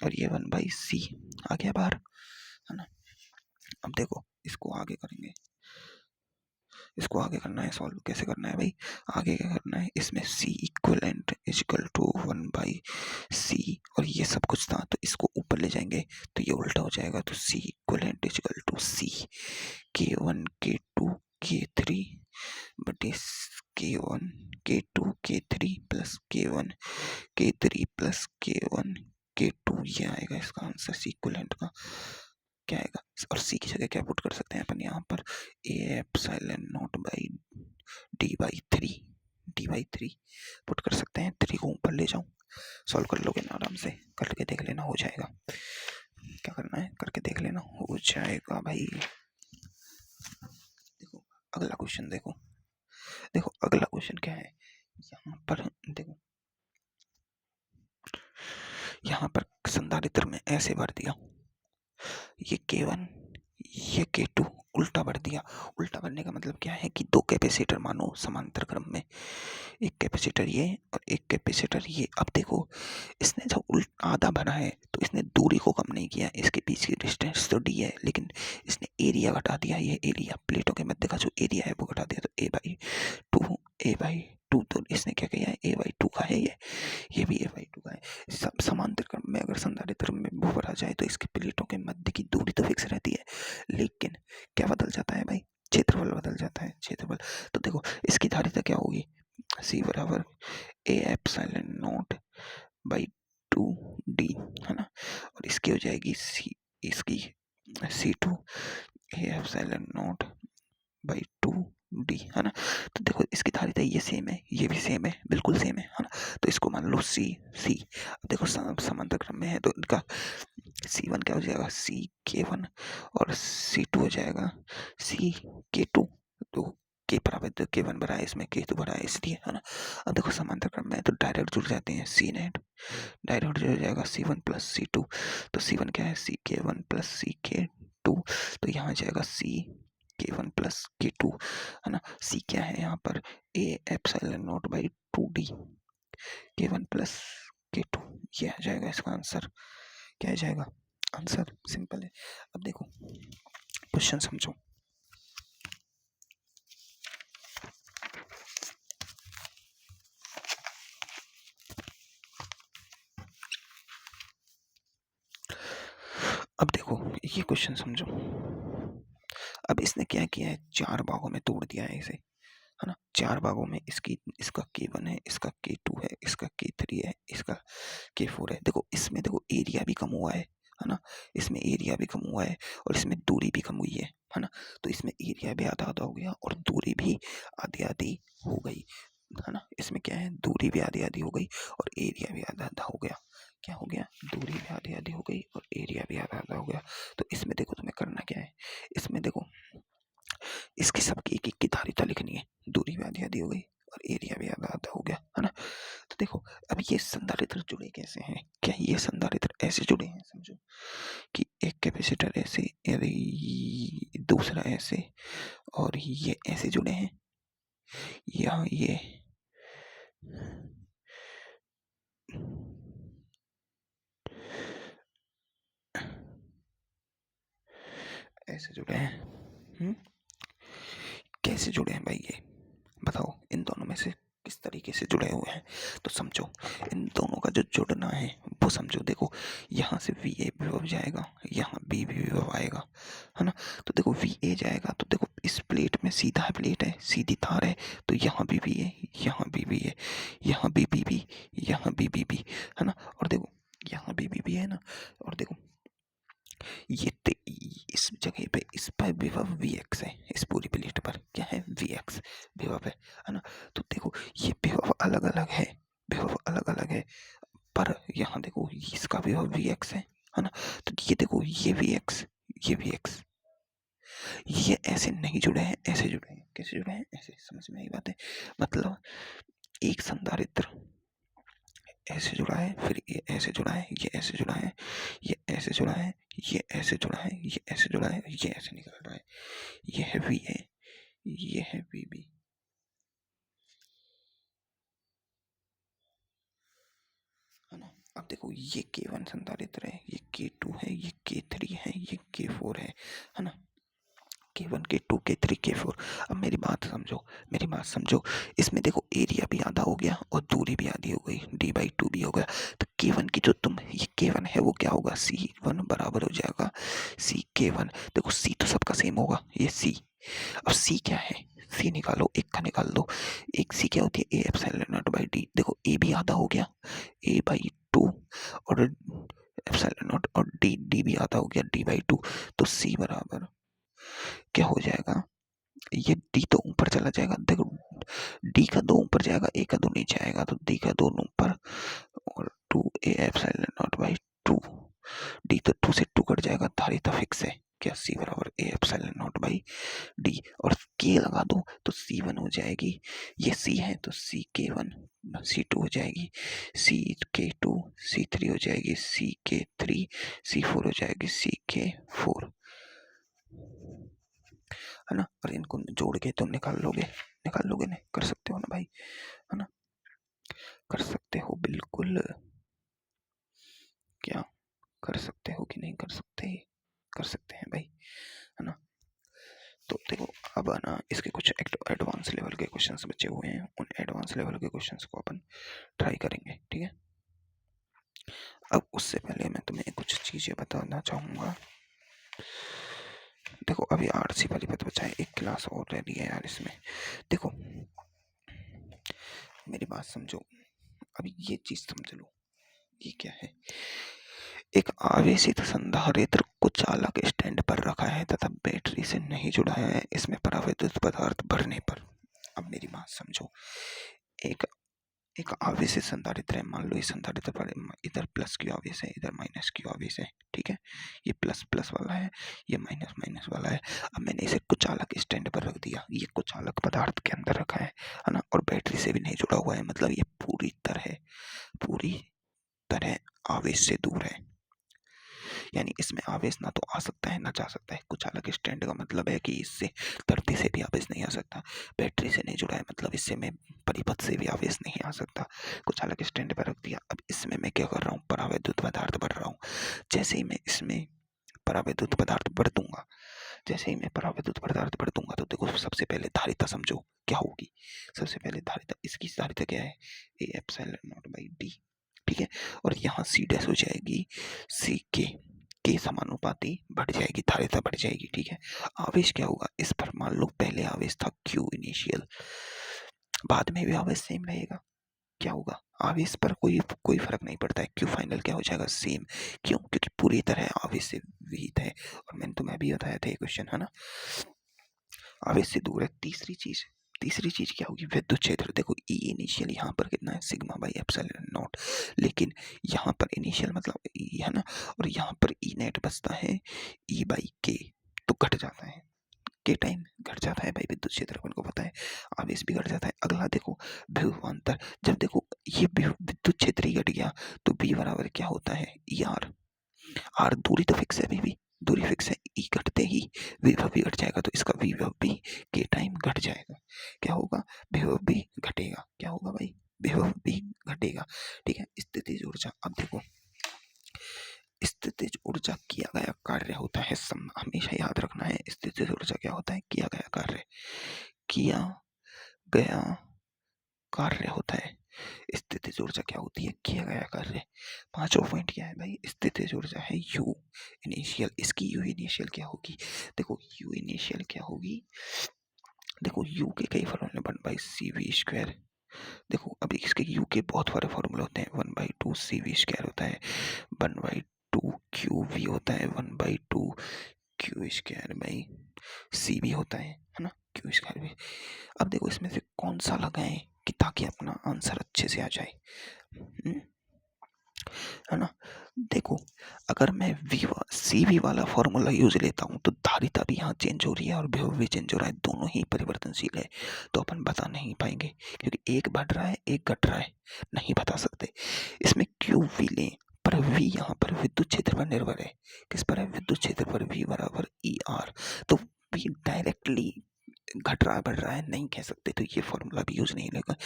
और ये 1/C आ गया बाहर, है ना। अब देखो इसको आगे करेंगे, इसको आगे करना है सॉल्व। कैसे करना है भाई, आगे क्या करना है, इसमें सी इक्वलेंट इजिकल टू 1/c और ये सब कुछ था, तो इसको ऊपर ले जाएंगे तो ये उल्टा हो जाएगा। तो C equivalent is equal to C K1 K2 K3 बटे K1 K2 K3 plus K1 K3 plus K1 K2, ये आएगा इसका आंसर सी इक्वलेंट का। क्या आएगा, और सी की जगह क्या पुट कर सकते हैं अपन यहाँ पर, A epsilon not by D by three put कर सकते हैं। 3 को ऊपर ले जाऊं, सॉल्व कर लोगे ना आराम से, करके देख लेना हो जाएगा। क्या करना है, करके देख लेना हो जाएगा भाई। देखो अगला क्वेश्चन, देखो देखो अगला क्वेश्चन क्या है, यहाँ पर देखो, यहाँ पर संधारित्र में ऐसे भर दिया, ये K1 ये K2 उल्टा भर दिया। उल्टा भरने का मतलब क्या है कि दो कैपेसिटर मानो समांतर क्रम में, एक कैपेसिटर ये और एक कैपेसिटर ये। अब देखो इसने जब आधा भरा है तो इसने दूरी को कम नहीं किया, इसके बीच की डिस्टेंस तो d है, लेकिन इसने एरिया घटा दिया। ये एरिया प्लेटों के मध्य का जो एरिया है वो घटा दिया, तो a/2 तो इसने क्या किया है, a/2 का है ये भी a/2 का है। सब समांतर क्रम में अगर संधारित्र में वो भरा जाए तो इसके प्लेटों के मध्य की दूरी तो फिक्स रहती है, लेकिन क्या बदल जाता है भाई, क्षेत्रफल बदल जाता है, क्षेत्रफल। तो देखो इसकी धारिता क्या होगी, C बराबर A epsilon not by 2d, है ना, और इसकी हो जाएगी सी, इसकी C2 A epsilon not by 2d, है ना। तो देखो इसकी धारिता ये सेम है, ये भी सेम है, बिल्कुल सेम है ना। तो इसको मान लो सी सी। अब देखो समांतर क्रम में है तो इनका C1 क्या हो जाएगा, CK1 और C2 हो जाएगा CK2। तो K बराबर तो K1 बड़ा है, इसमें K2 बड़ा है, इसलिए, है ना। अब देखो समांतर क्रम में है तो डायरेक्ट जुड़ जाते हैं, C नेट डायरेक्ट जुड़ जाएगा C1 प्लस C2। तो C1 क्या है, CK1 प्लस CK2, तो यहाँ आ जाएगा CK1 प्लस K2, है ना। C क्या है यहाँ पर, A epsilon not by 2d K1 plus K2, ये आ जाएगा इसका आंसर। क्या आ जाएगा आंसर, सिंपल है। अब देखो क्वेश्चन समझो, अब देखो ये क्वेश्चन समझो। अब इसने क्या किया है, 4 भागों में तोड़ दिया है इसे, है ना। 4 भागों में इसका K1 है, इसका K2 है, इसका K3 है, इसका K4 है। देखो इसमें देखो एरिया भी कम हुआ है ना, इसमें एरिया भी कम हुआ है और इसमें दूरी भी कम हुई है ना। तो इसमें एरिया भी आधा आधा हो गया और दूरी भी आधी आधी हो गई, है ना। इसमें क्या है, दूरी भी आधी आधी हो गई और एरिया भी आधा आधा हो गया। क्या हो गया, दूरी भी आधी आधी हो गई और एरिया भी आधा आधा हो गया। तो इसमें देखो तुम्हें करना क्या है, इसमें देखो इसकी सबकी एक एक की धारिता लिखनी है, दूरी भी आधी आधी हो गई और एरिया भी आधा आधा हो गया, है ना। तो देखो अब ये संधारित्र जुड़े कैसे हैं, क्या ये संधारित्र ऐसे जुड़े हैं, समझो कि एक कैपेसिटर ऐसे, दूसरा ऐसे और ये ऐसे जुड़े हैं, या ये ऐसे जुड़े हैं। कैसे जुड़े हैं भाई, ये बताओ इन दोनों में से किस तरीके से जुड़े हुए हैं। तो समझो इन दोनों का जो जुड़ना है वो समझो, देखो यहाँ से VA विभव जाएगा, यहाँ B भी विभव आएगा, है ना। तो देखो VA जाएगा तो देखो इस प्लेट में सीधा प्लेट है, सीधी तार है, तो यहाँ भी है, यहाँ भी है, यहाँ भी, यहाँ भी, है ना। और देखो यहाँ भी है ना, और देखो ये इस जगह पे इस पर विभव Vx है, इस पूरी प्लेट पर क्या है, Vx विभव है ना। तो देखो ये विभव अलग अलग है, विभव अलग अलग है, पर यहाँ देखो इसका विभव Vx है ना। तो ये देखो ये Vx, ये Vx, ये ऐसे नहीं जुड़े हैं, ऐसे जुड़े हैं। कैसे जुड़े हैं, ऐसे, समझ में आई बात है। मतलब एक संधारित्र ऐसे जुड़ा है, फिर ये ऐसे जुड़ा है, ये ऐसे जुड़ा है, ये ऐसे जुड़ा है, ये ऐसे जुड़ा है, ये ऐसे जुड़ा है, ये ऐसे निकल रहा है, ये है VA, ये है VB, है ना। अब देखो देखो ये K1 संधारित्र है, ये K2 है, ये K3 है, ये K4 है ना। K1 K2 K3 K4। अब मेरी बात समझो, इसमें देखो एरिया भी आधा हो गया और दूरी भी आधी हो गई, d/2 भी हो गया। तो K1 की जो ये K1 है वो क्या होगा, C1 बराबर हो जाएगा C K1। देखो C तो सबका सेम होगा, ये C। अब C क्या है, C निकालो, एक का निकाल दो। एक C क्या होती है, A epsilon not by D। देखो A भी आधा हो गया, A/2 और एप्सिलॉन नॉट, और D भी आधा हो गया, D/2। तो C बराबर क्या हो जाएगा, ये D तो ऊपर चला जाएगा। देखो D का 2 ऊपर जाएगा, A का 2 नीचे आएगा, तो D का 2 ऊपर और 2A epsilon not by 2। D तो 2 से 2 कट जाएगा, धारिता फिक्स है क्या, C बराबर A epsilon not by D। और K लगा दो तो C1 हो जाएगी, ये C है तो C K1, C2 हो जाएगी C K2, C3 हो जाएगी C K3, C4 हो जाएगी C K4, है ना। और इनको जोड़ के तुम निकाल लोगे ना, कर सकते हो ना भाई, है ना, कर सकते हो बिल्कुल। क्या कर सकते हो कि नहीं कर सकते, कर सकते हैं भाई, है ना। तो देखो अब ना इसके कुछ एडवांस लेवल के क्वेश्चंस बचे हुए हैं, उन एडवांस लेवल के क्वेश्चंस को अपन ट्राई करेंगे, ठीक है। अब उससे पहले मैं तुम्हें कुछ चीज़ें बताना चाहूँगा। देखो अभी आरसी परिपथ बचा है, एक क्लास और रह रही है यार इसमें। देखो मेरी बात समझो, अभी ये चीज़ समझ लो, ये क्या है, एक आवेशित संधारित्र को चालक स्टैंड पर रखा है तथा बैटरी से नहीं जुड़ा है, इसमें परावैद्युत पदार्थ भरने पर। अब मेरी बात समझो, एक एक आवेशित संधारित्र है, मान लो इस संधारित्र पर इधर प्लस क्यू आवेश है, इधर माइनस क्यू आवेश है, ठीक है। ये प्लस प्लस वाला है, ये माइनस माइनस वाला है। अब मैंने इसे कुचालक स्टैंड पर रख दिया, ये कुचालक पदार्थ के अंदर रखा है ना, और बैटरी से भी नहीं जुड़ा हुआ है, मतलब ये पूरी तरह आवेश से दूर है। यानी इसमें आवेश ना तो आ सकता है ना जा सकता है। कुचालक स्टैंड का मतलब है कि इससे धरती से भी आवेश नहीं आ सकता, बैटरी से नहीं जुड़ा है मतलब इससे मैं परिपथ से भी आवेश नहीं आ सकता। कुचालक स्टैंड पर रख दिया। अब इसमें मैं क्या कर रहा हूँ, परावैद्युत पदार्थ भर रहा हूँ। जैसे ही मैं इसमें परावैद्युत पदार्थ भर दूंगा, तो देखो सबसे पहले धारिता समझो क्या होगी। सबसे पहले धारिता, इसकी धारिता क्या है, A epsilon not by D, ठीक है। और यहाँ C डैश हो जाएगी C के समानुपाती बढ़ जाएगी, धारिता बढ़ जाएगी, ठीक है। आवेश क्या होगा, इस पर मान लो पहले आवेश था Q इनिशियल, बाद में भी आवेश सेम रहेगा। क्या होगा, आवेश पर कोई फर्क नहीं पड़ता है, Q फाइनल क्या हो जाएगा, सेम। क्यों, क्योंकि पूरी तरह आवेश से विहित है, और मैंने तुम्हें अभी बताया था ये क्वेश्चन, है ना, आवेश से दूर है। तीसरी चीज क्या होगी, विद्युत क्षेत्र। देखो E इनिशियल यहाँ पर कितना है, सिग्मा बाई एप्सिलॉन नॉट, लेकिन यहाँ पर इनिशियल मतलब E है ना, और यहाँ पर E नेट बचता है E बाई के, तो घट जाता है, के टाइम घट जाता है भाई विद्युत क्षेत्र, अपन को पता है, आवेश भी घट जाता है। अगला देखो विभवांतर, जब देखो ये विद्युत क्षेत्र ही घट गया तो B बराबर क्या होता है, ई आर दूरी तो फिक्स है, अभी भी दूरी फिक्स है, ई घटते ही विभव भी घट जाएगा, तो इसका विभव भी के टाइम घट जाएगा। क्या होगा, विभव भी घटेगा। क्या होगा भाई, विभव भी घटेगा, ठीक है। स्थितिज ऊर्जा, अब देखो स्थितिज ऊर्जा किया गया कार्य होता है, हमेशा याद रखना है, स्थितिज ऊर्जा क्या होता है, किया गया कार्य होता है। स्थितिज ऊर्जा क्या होती है, किया गया कार्य। पांचवा पॉइंट क्या है भाई, स्थितिज ऊर्जा है U इनिशियल। इसकी U इनिशियल क्या होगी, देखो U इनिशियल क्या होगी, देखो U के कई फॉर्मूले, 1/CV²। देखो अभी इसके U के बहुत सारे फॉर्मूले होते हैं, 1/2 CV² होता है, 1/2 QV होता है, 1/2 Q² बाई C भी होता है ना, Q² भी। अब देखो इसमें से कौन सा लगाएं कि ताकि अपना आंसर अच्छे से आ जाए, है ना। देखो अगर मैं CV वाला फॉर्मूला यूज लेता हूँ तो धारिता भी यहाँ चेंज हो रही है और विभव भी चेंज हो रहा है, दोनों ही परिवर्तनशील है, तो अपन बता नहीं पाएंगे, क्योंकि एक बढ़ रहा है एक घट रहा है, नहीं बता सकते। इसमें QV लें, पर V यहाँ पर विद्युत क्षेत्र पर निर्भर है, किस पर है, विद्युत क्षेत्र पर, V बराबर ER। तो V डायरेक्टली घट रहा है बढ़ रहा है नहीं कह सकते, तो ये फॉर्मूला भी यूज नहीं लेगा।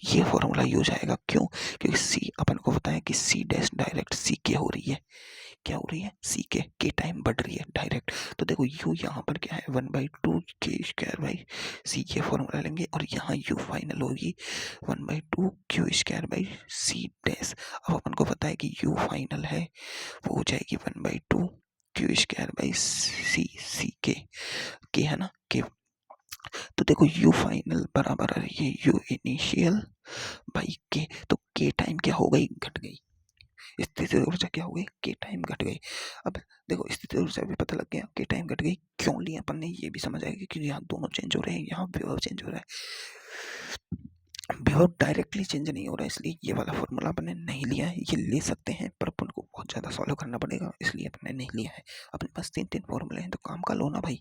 ये फॉर्मूला यूज आएगा क्यों? क्योंकि सी अपन को पता है कि सी डैश डायरेक्ट सी के हो रही है, क्या हो रही है? सी के टाइम बढ़ रही है डायरेक्ट। तो देखो यू यहाँ पर क्या है 1/2 के स्क्वायर बाई सी, ये फॉर्मूला लेंगे और यहाँ यू फाइनल होगी 1/2 Q square by C dash. अब अपन को पता है कि यू फाइनल है वो हो जाएगी 1/2 क्यू स्क्वायर बाई सी के है ना के। तो देखो यू फाइनल बराबर आ रही है यू इनिशियल बाई के, तो के टाइम क्या हो गई? घट गई। स्थितिज ऊर्जा क्या हो गई? के टाइम घट गई। अब देखो स्थितिज ऊर्जा भी पता लग गया, के टाइम घट गई क्यों लिया अपन ने, ये भी समझ आएगा कि यहाँ दोनों चेंज हो रहे हैं, यहाँ विभव चेंज हो रहा है, विभव डायरेक्टली चेंज नहीं हो रहा है, इसलिए ये वाला फॉर्मूला अपन ने नहीं लिया है। ये ले सकते हैं पर अपन को बहुत ज़्यादा सॉल्व करना पड़ेगा, इसलिए अपन ने नहीं लिया है। अपने पास 3 फॉर्मूले हैं तो काम का लो ना भाई।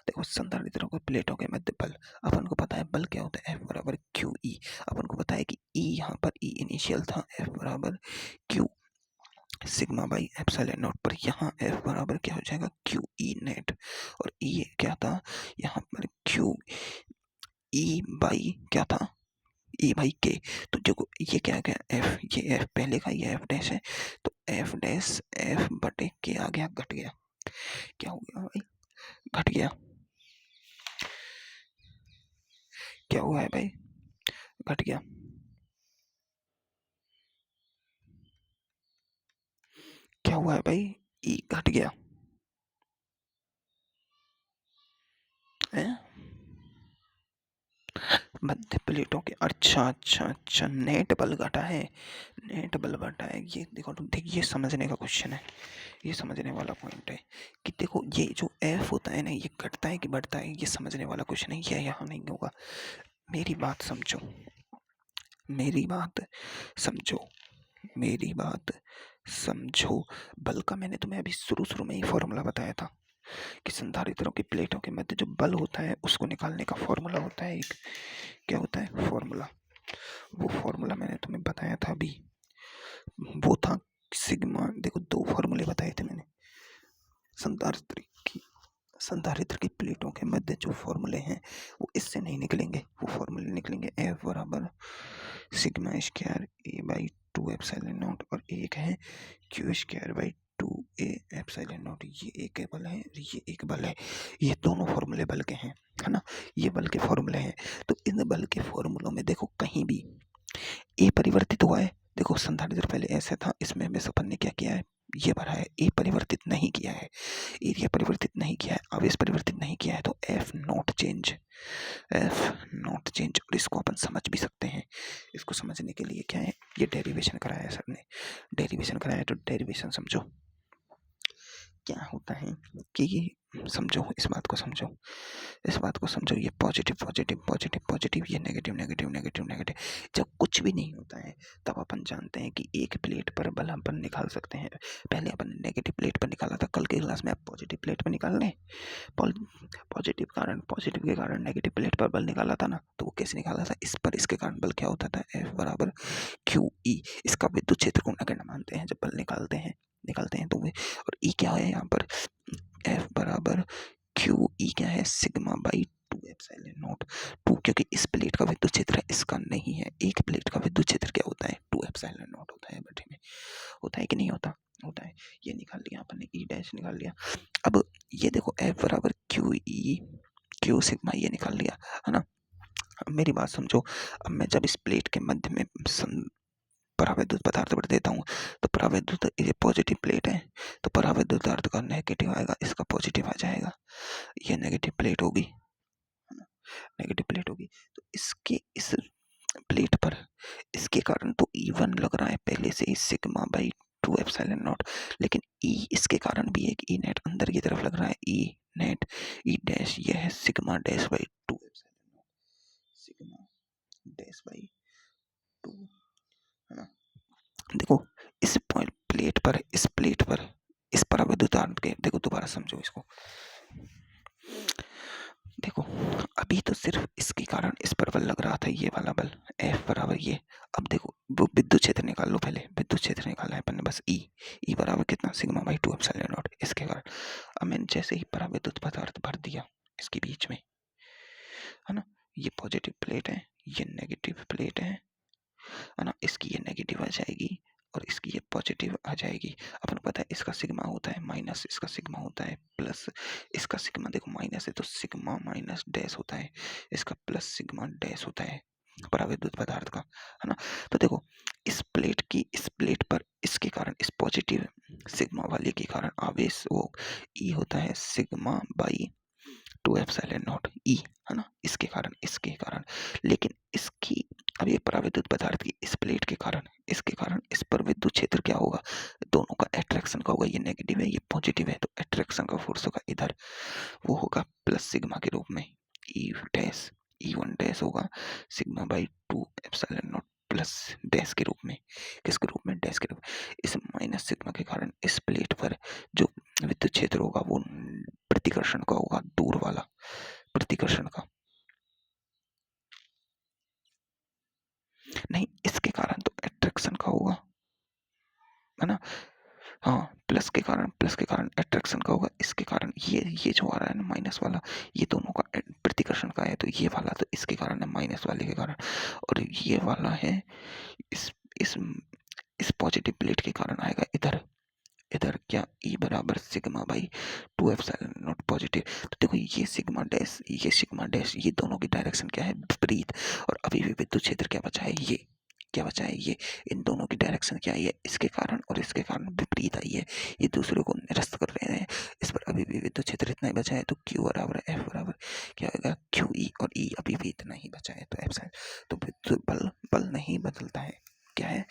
देखो संधारित्रों को प्लेटों के मध्य बल, अपन को पता है बल क्या होता है, F बराबर क्यू ई। अपन को पता है कि E यहाँ पर E इनिशियल था, F बराबर Q sigma by epsilon not, पर यहाँ F बराबर क्या हो जाएगा? क्यू ई नेट, और E क्या था यहाँ पर? क्यू ई बाई क्या था? E बाई के। तो देखो ये क्या गया F, ये F पहले का, ये F डैश है, तो F डैश F बटे के आ गया, घट गया। क्या हो गया भाई? घट गया। क्या हुआ है भाई? घट गया। क्या हुआ है भाई? ई घट गया है मध्य प्लेटों के। अच्छा नेट बल घटा है, नेट बल घटा है। ये देखो तुम देख, ये समझने का क्वेश्चन है, ये समझने वाला पॉइंट है कि देखो ये जो एफ होता है ना, ये घटता है कि बढ़ता है, ये समझने वाला क्वेश्चन है, ये यहाँ नहीं होगा। मेरी बात समझो, मेरी बात समझो, मेरी बात समझो। बल का मैंने तुम्हें अभी शुरू में ही फॉर्मूला बताया था कि संधारित्रों की प्लेटों के मध्य जो बल होता है उसको निकालने का फॉर्मूला होता है एक, क्या होता है? फॉर्मूला। वो फॉर्मूला मैंने तुम्हें बताया था अभी, वो था सिग्मा। देखो 2 फॉर्मूले बताए थे मैंने संधारित्र की प्लेटों के मध्य जो फॉर्मूले हैं वो इससे नहीं निकलेंगे, वो फॉर्मूले निकलेंगे F बराबर sigma square A by 2 epsilon not, और एक है Q square by 2a epsilon not. ये एक बल है, ये एक बल है, ये दोनों फॉर्मूले बल के हैं, है ना? ये बल के फॉर्मूले हैं। तो इन बल के फॉर्मूलों में देखो कहीं भी ए परिवर्तित हुआ है। देखो संधारित्र पहले ऐसे था, इसमें हमें सपन ने क्या किया है? ये भरा है। ए परिवर्तित नहीं किया है, एरिया परिवर्तित नहीं किया है, आवेश परिवर्तित नहीं किया है, तो F not change, F not change. और इसको अपन समझ भी सकते हैं। इसको समझने के लिए क्या है, ये डेरिवेशन कराया है सर ने, डेरिवेशन कराया है, तो डेरिवेशन समझो क्या होता है कि समझो, इस बात को समझो, इस बात को समझो। ये पॉजिटिव पॉजिटिव पॉजिटिव पॉजिटिव, ये नेगेटिव नेगेटिव नेगेटिव नेगेटिव। जब कुछ भी नहीं होता है तब अपन जानते हैं कि एक प्लेट पर बल अपन निकाल सकते हैं। पहले अपन ने नेगेटिव प्लेट पर निकाला था, कल के क्लास में आप पॉजिटिव प्लेट पर निकाल लें। पॉजिटिव के कारण नेगेटिव प्लेट पर बल निकाला था ना, तो वो कैसे निकाला था? इस पर इसके कारण बल क्या होता था? F बराबर क्यू ई। इसका विद्युत क्षेत्र को नगण्य मानते हैं जब बल निकालते हैं तो वे, और ई क्या है यहाँ पर? F बराबर क्यू ई क्या है? Sigma by 2 epsilon not. 2 क्योंकि इस प्लेट का विद्युत क्षेत्र है, इसका नहीं है। एक प्लेट का विद्युत क्षेत्र क्या होता है? 2 एप्सिलॉन नॉट होता है बटे में। होता है कि नहीं होता? होता है। ये निकाल लिया अपन ने, ई डैश निकाल लिया। अब ये देखो F बराबर क्यू ई क्यू सिग्मा, ये निकाल लिया, है ना? अब मेरी बात समझो। अब मैं जब इस प्लेट के मध्य में परावैद्युत पदार्थ भर देता हूँ, तो परावैद्युत, ये पॉजिटिव प्लेट है तो परावैद्युत पदार्थ का नेगेटिव आएगा, इसका पॉजिटिव आ जाएगा, ये नेगेटिव प्लेट होगी, नेगेटिव प्लेट होगी। तो इसके इस प्लेट पर इसके कारण तो E1 लग रहा है पहले से ही, सिग्मा बाई 2 एप्सिलॉन नॉट। लेकिन E इसके कारण भी एक E नेट अंदर की तरफ लग रहा है, E नेट E डैश, ये है sigma dash by 2 epsilon not, sigma dash by 2, है ना? देखो इस प्लेट पर, इस प्लेट पर इस परावैद्युत के, देखो दोबारा समझो इसको। देखो अभी तो सिर्फ इसके कारण इस पर बल लग रहा था, ये वाला बल F बराबर ये। अब देखो वो विद्युत क्षेत्र निकाल लो, पहले विद्युत क्षेत्र निकाला है अपन ने बस E बराबर कितना? सिग्मा बाई 2 एप्सिलॉन नॉट, इसके कारण। अब मैंने जैसे ही परावैद्युत पदार्थ भर दिया इसके बीच में, है ना। ये पॉजिटिव प्लेट है, ये नेगेटिव प्लेट है ना। इसकी ये नेगेटिव आ जाएगी और इसकी ये पॉजिटिव आ जाएगी। अपन पता है इसका सिग्मा होता है माइनस, इसका सिग्मा होता है प्लस। इसका सिग्मा देखो माइनस है तो सिग्मा माइनस डैश होता है, इसका प्लस सिग्मा डैश होता है पराविद्युत पदार्थ का, है ना। तो देखो इस प्लेट की इस प्लेट पर इसके कारण इस पॉजिटिव सिग्मा वाले के कारण आवेश वो ई होता है सिग्मा बाई 2 एप्सिलॉन नॉट ई, है ना। इसके कारण लेकिन इसकी अब ये पराविद्युत पदार्थ की इस प्लेट के कारण इसके कारण इस पर विद्युत क्षेत्र क्या होगा, दोनों का अट्रैक्शन का होगा। ये नेगेटिव है ये पॉजिटिव है तो अट्रैक्शन का फोर्स होगा इधर, वो होगा प्लस सिग्मा के रूप में ई डैश ई1 डैश होगा sigma by 2 epsilon not plus dash के रूप में। किसके रूप में, डैश के रूप में। इस माइनस सिग्मा के कारण इस प्लेट पर जो विद्युत क्षेत्र होगा वो प्रतिकर्षण का होगा, दूर वाला प्रतिकर्षण का, नहीं इसके कारण तो अट्रैक्शन का होगा, है ना। हाँ प्लस के कारण अट्रैक्शन का होगा, इसके कारण ये जो आ रहा है ना माइनस वाला, ये दोनों का प्रतिकर्षण का है तो ये वाला तो इसके कारण है माइनस वाले के कारण, और ये वाला है इस इस इस पॉजिटिव प्लेट के कारण आएगा इधर। इधर क्या ई बराबर sigma by 2 epsilon not positive. तो देखो ये सिग्मा डैश ये दोनों की डायरेक्शन क्या है, विपरीत। और अभी भी विद्युत क्षेत्र क्या बचा है, ये क्या बचा है, ये इन दोनों की डायरेक्शन क्या है, इसके कारण और इसके कारण विपरीत आई है, ये दूसरे को निरस्त कर रहे हैं। इस पर अभी भी विद्युत क्षेत्र इतना ही बचा है तो क्यू बराबर एफ बराबर क्या होगा क्यू ई, और ई अभी भी इतना ही बचा है तो एप्सिलॉन। तो विद्युत बल नहीं बदलता है, क्या है,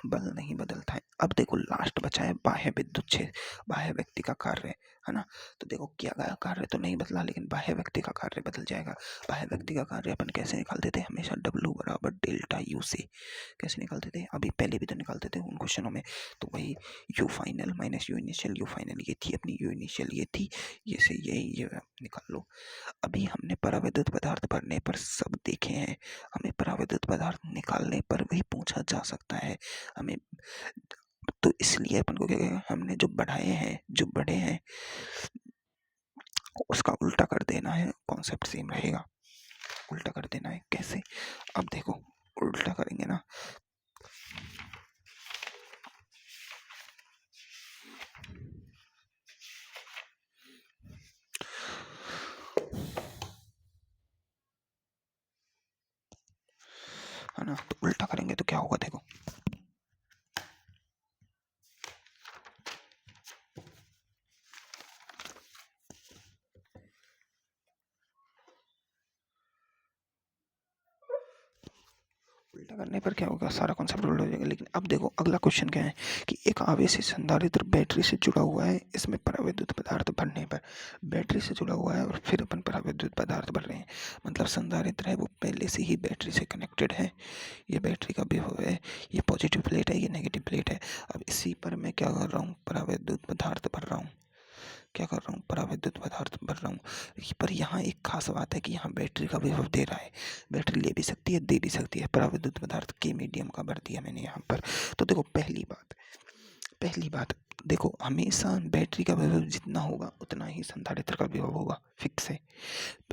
बल नहीं बदलता है। अब देखो लास्ट बचा है बाह्य विद्युत क्षेत्र, बाह्य व्यक्ति का कार्य, है ना। तो देखो किया गया कार्य तो नहीं बदला लेकिन बाह्य व्यक्ति का कार्य बदल जाएगा। बाह्य व्यक्ति का कार्य अपन कैसे निकालते थे, हमेशा W बराबर डेल्टा यू से कैसे निकालते थे, अभी पहले भी तो निकालते थे उन क्वेश्चनों में। तो वही you final minus you initial, you final ये थी अपनी, यू इनिशियल ये थी, ये से ये निकाल लो। अभी हमने पराविद्युत पदार्थ पढ़ने पर सब देखे हैं, हमें पराविद्युत पदार्थ निकालने पर भी पूछा जा सकता है हमें। तो इसलिए अपन को क्या कहेगा, हमने जो बढ़े हैं उसका उल्टा कर देना है, कॉन्सेप्ट सेम रहेगा। उल्टा कर देना है कैसे, अब देखो उल्टा करेंगे ना, है ना। तो उल्टा करेंगे तो क्या होगा देखो, उल्टा करने पर क्या होगा, सारा कॉन्सेप्ट उल्टा हो जाएगा। लेकिन अब देखो अगला क्वेश्चन क्या है कि एक आवेशी संधारित्र बैटरी से जुड़ा हुआ है, इसमें पराविद्युत पदार्थ भरने पर बैटरी से जुड़ा हुआ है और फिर अपन पराविद्युत पदार्थ भर रहे हैं, मतलब संधारित्र है वो पहले से ही बैटरी से कनेक्टेड है। ये बैटरी का विभव है, ये पॉजिटिव प्लेट है, ये नेगेटिव प्लेट है। अब इसी पर मैं क्या कर रहा हूँ, पराविद्युत पदार्थ भर रहा हूँ, क्या कर रहा हूँ, पराविद्युत पदार्थ भर रहा हूँ। पर यहाँ एक खास बात है कि यहाँ बैटरी का विभव दे रहा है, बैटरी ले भी सकती है दे भी सकती है, पराविद्युत पदार्थ के मीडियम का भर दिया मैंने यहाँ पर। तो देखो पहली बात देखो, हमेशा बैटरी का विभव जितना होगा उतना ही संधारित्र का विभव होगा, फिक्स है।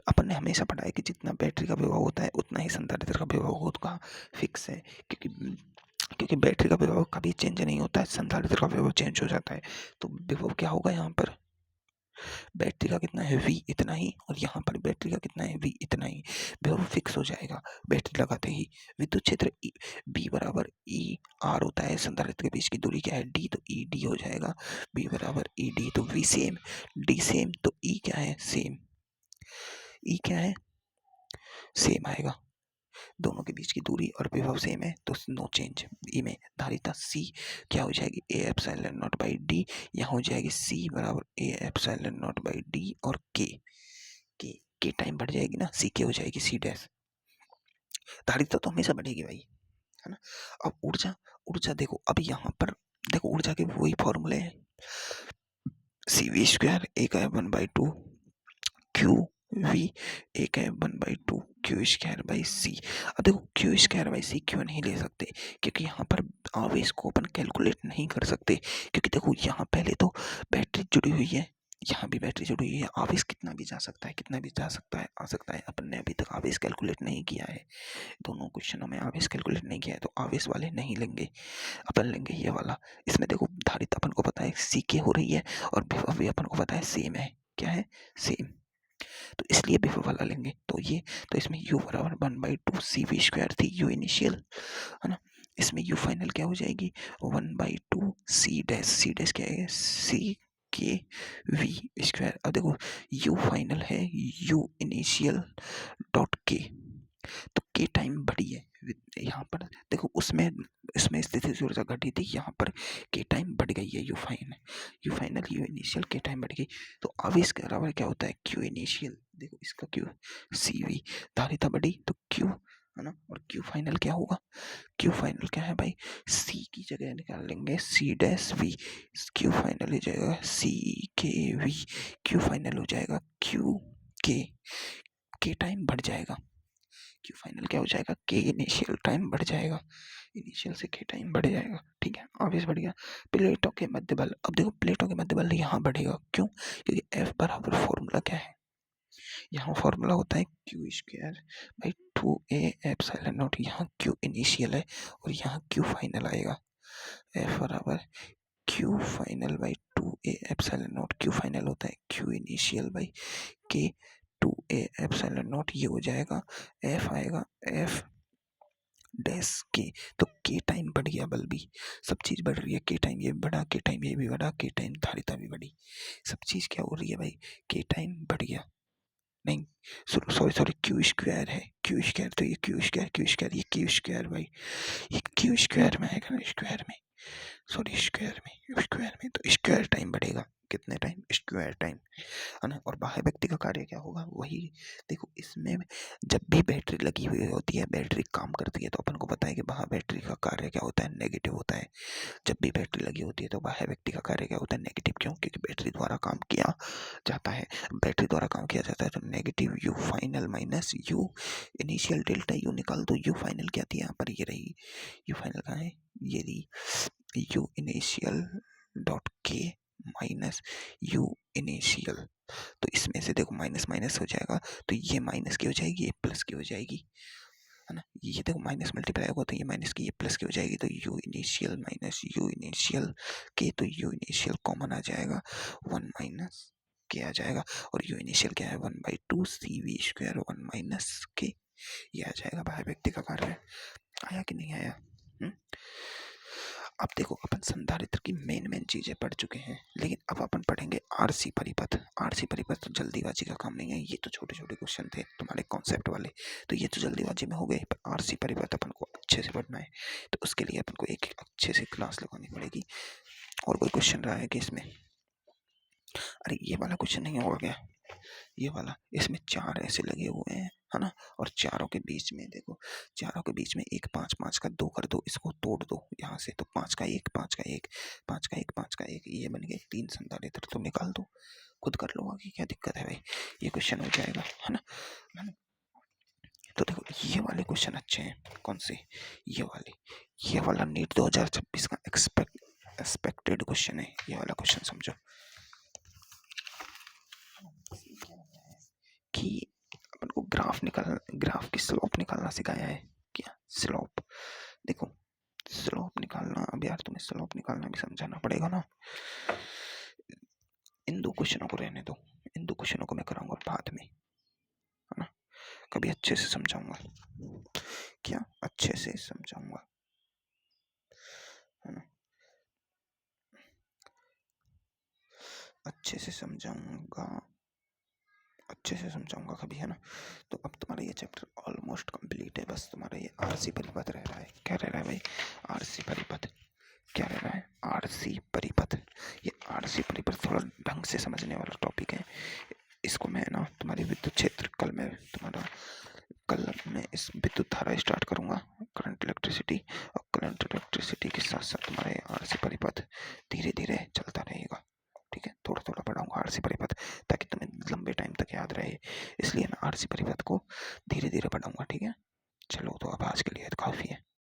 अपन ने हमेशा पढ़ा है कि जितना बैटरी का विभव होता है उतना ही संधारित्र का विभव होगा, फिक्स है। क्योंकि बैटरी का विभव कभी चेंज नहीं होता है, संधारित्र का विभव चेंज हो जाता है। तो विभव क्या होगा यहाँ पर, बैटरी का कितना है V इतना ही, और यहाँ पर बैटरी का कितना है V इतना ही, विभव फिक्स हो जाएगा बैटरी लगाते ही। विद्युत क्षेत्र B बराबर ई आर होता है, संधारित्र के बीच की दूरी क्या है D, तो ई डी हो जाएगा। B बराबर ई डी, तो V सेम D सेम, तो E क्या है सेम, E क्या है सेम आएगा। दोनों के बीच की दूरी और विभव सेम है तो नो चेंज। ई में धारिता C क्या हो जाएगी, A epsilon not by D, यहाँ हो जाएगी C बराबर A epsilon not by D और के टाइम बढ़ जाएगी ना, C के हो जाएगी C डैश। धारिता तो हमेशा बढ़ेगी भाई, है ना। अब ऊर्जा देखो, अब यहाँ पर देखो ऊर्जा के वही फॉर्मूले हैं, सी वी स्क्वायर एक है 1/2 क्यू वी, एक है 1/2 क्यू स्क्वायर बाई सी। अब देखो क्यू स्क्वायर बाई सी क्यों नहीं ले सकते, क्योंकि यहाँ पर आवेश को अपन कैलकुलेट नहीं कर सकते, क्योंकि देखो यहाँ पहले तो बैटरी जुड़ी हुई है, यहाँ भी बैटरी जुड़ी हुई है, आवेश कितना भी जा सकता है, कितना भी जा सकता है, आ सकता है। अपन ने अभी तक आवेश कैलकुलेट नहीं किया है, दोनों क्वेश्चनों में आवेश कैलकुलेट नहीं किया है, तो आवेश वाले नहीं लेंगे, अपन लेंगे ये वाला। इसमें देखो धारिता अपन को पता है सी के हो रही है और विभव भी अपन को पता है सेम है, क्या है, सेम, तो इसलिए विभव वाला लेंगे। तो ये, तो इसमें u बराबर 1/2 CV² थी यू इनिशियल, है ना। इसमें यू फाइनल क्या हो जाएगी, 1/2 सी डैश क्या है, सी के वी स्क्वायर। अब देखो यू फाइनल है यू इनिशियल डॉट के, तो के टाइम बढ़ी है यहाँ पर, देखो उसमें इसमें स्थिति ऊर्जा घटी थी, यहाँ पर के टाइम बढ़ गई है, यू फाइनल यू इनिशियल के टाइम बढ़ गई। तो आवेश के बराबर क्या होता है, क्यू इनिशियल, देखो इसका क्यू सी वी, धारिता बढ़ी तो क्यू, है ना, और क्यू फाइनल क्या होगा, क्यू फाइनल क्या है भाई, सी की जगह निकाल लेंगे C dash V, Q final हो जाएगा सी के वी, क्यू फाइनल हो जाएगा क्यू के टाइम बढ़ जाएगा, क्यू फाइनल क्या हो जाएगा, के इनिशियल टाइम बढ़ जाएगा, इनिशियल से के टाइम बढ़ जाएगा, ठीक है, आवेश बढ़ गया। प्लेटों के मध्य बल, अब देखो प्लेटों के मध्य बल यहाँ बढ़ेगा, क्यों, क्योंकि एफ बराबर फॉर्मूला क्या है, यहाँ फॉर्मूला होता है Q square by 2a epsilon not, यहाँ क्यू इनिशियल है और यहाँ क्यू फाइनल आएगा, एफ बराबर Q final by 2a epsilon not, Q final होता है क्यू इनिशियल बाई के 2a एप्सिलॉन नॉट, ये हो जाएगा एफ आएगा एफ डैश के, तो के टाइम बढ़ गया, बल भी, सब चीज बढ़ रही है, के टाइम ये बढ़ा, के टाइम ये भी बढ़ा, के टाइम धारिता भी बढ़ी, सब चीज क्या हो रही है भाई, के टाइम बढ़ गया, नहीं सॉरी क्यू स्क्वायर है, क्यू स्क्वायर, तो ये क्यू स्क्वायर ये क्यू स्क्वायर भाई, ये क्यू स्क्वायर में आएगा ना, स्क्वायर में, सॉरी स्क्वायर में, तो स्क्वायर टाइम बढ़ेगा, कितने टाइम, स्क्वायर टाइम, है ना। और बाह्य व्यक्ति का कार्य क्या होगा, वही, देखो इसमें जब भी बैटरी लगी हुई होती है, बैटरी काम करती है, तो अपन को पता है कि बाह्य बैटरी का कार्य क्या होता है, नेगेटिव होता है। जब भी बैटरी लगी होती है तो बाह्य व्यक्ति का कार्य क्या होता है, नेगेटिव, क्यों, क्योंकि बैटरी द्वारा काम किया जाता है, बैटरी द्वारा काम किया जाता है, तो negative you final minus you initial, delta U निकाल दो, यू फाइनल क्या थी यहाँ पर, ये रही, यू फाइनल कहाँ है, ये रही, यू इनिशियल डॉट के माइनस यू इनिशियल, तो इसमें से देखो माइनस माइनस हो जाएगा, तो ये माइनस की हो जाएगी, ये प्लस की हो जाएगी, है ना, ये देखो माइनस मल्टीप्लाई होगा तो ये माइनस की ये प्लस की हो जाएगी, तो you initial minus you initial के, तो यू इनिशियल कॉमन आ जाएगा, 1 माइनस के आ जाएगा, और यू इनिशियल क्या है, 1/2 CV² 1 माइनस के, ये आ जाएगा बाह्य व्यक्ति का कार्य। आया कि नहीं आया, अब देखो अपन संधारित्र की मेन चीजें पढ़ चुके हैं, लेकिन अब अपन पढ़ेंगे आरसी परिपथ। आरसी परिपथ तो जल्दीबाजी का काम नहीं है, ये तो छोटे छोटे क्वेश्चन थे तुम्हारे कॉन्सेप्ट वाले, तो ये तो जल्दीबाजी में हो गए, पर आरसी परिपथ अपन को अच्छे से पढ़ना है, तो उसके लिए अपन को एक अच्छे से क्लास लगानी पड़ेगी। और कोई क्वेश्चन रहा है कि इसमें, अरे ये वाला क्वेश्चन नहीं होगा क्या, ये वाला, इसमें 4 ऐसे लगे हुए हैं, है ना, और चारों के बीच में देखो, चारों के बीच में एक 5 5 का 2 कर दो, इसको तोड़ दो यहाँ से, तो 5 का 1 5 का 1 5 का 1 5 का 1, ये बन गए 3 संधारित्र, तो निकाल दो, खुद कर लो आगे, क्या दिक्कत है भाई, ये क्वेश्चन हो जाएगा, है ना। तो देखो ये वाले क्वेश्चन अच्छे हैं, कौन से, ये वाला नीट 2026 का एक्सपेक्टेड क्वेश्चन है, ये वाला क्वेश्चन समझो कि अपन को ग्राफ की स्लोप निकालना सिखाया है, क्या स्लोप, देखो स्लोप निकालना, अब यार तुम्हें स्लोप निकालना भी समझाना पड़ेगा ना, इन 2 क्वेश्चनों को रहने दो, इन 2 क्वेश्चनों को मैं कराऊंगा बाद में, है ना, कभी अच्छे से समझाऊंगा, क्या अच्छे से समझाऊंगा, है ना, अच्छे से समझाऊंगा कभी, है ना। तो अब तुम्हारा ये चैप्टर ऑलमोस्ट कंप्लीट है, बस तुम्हारा ये आरसी परिपथ रह रहा है, क्या रह रहा है भाई, आरसी परिपथ, क्या रह रहा है, आरसी परिपथ। ये आरसी परिपथ थोड़ा ढंग से समझने वाला टॉपिक है, इसको मैं ना तुम्हारे विद्युत क्षेत्र, कल मैं इस विद्युत धारा स्टार्ट करूंगा, करंट इलेक्ट्रिसिटी, और करंट इलेक्ट्रिसिटी के साथ साथ तुम्हारे आरसी परिपथ धीरे धीरे चलता रहेगा, ठीक है, थोड़ा थोड़ा पढ़ाऊंगा आरसी परिपथ, ताकि तुम्हें लंबे टाइम तक याद रहे, इसलिए मैं आरसी परिपथ को धीरे धीरे पढ़ाऊंगा, ठीक है। चलो तो अब आज के लिए काफ़ी है।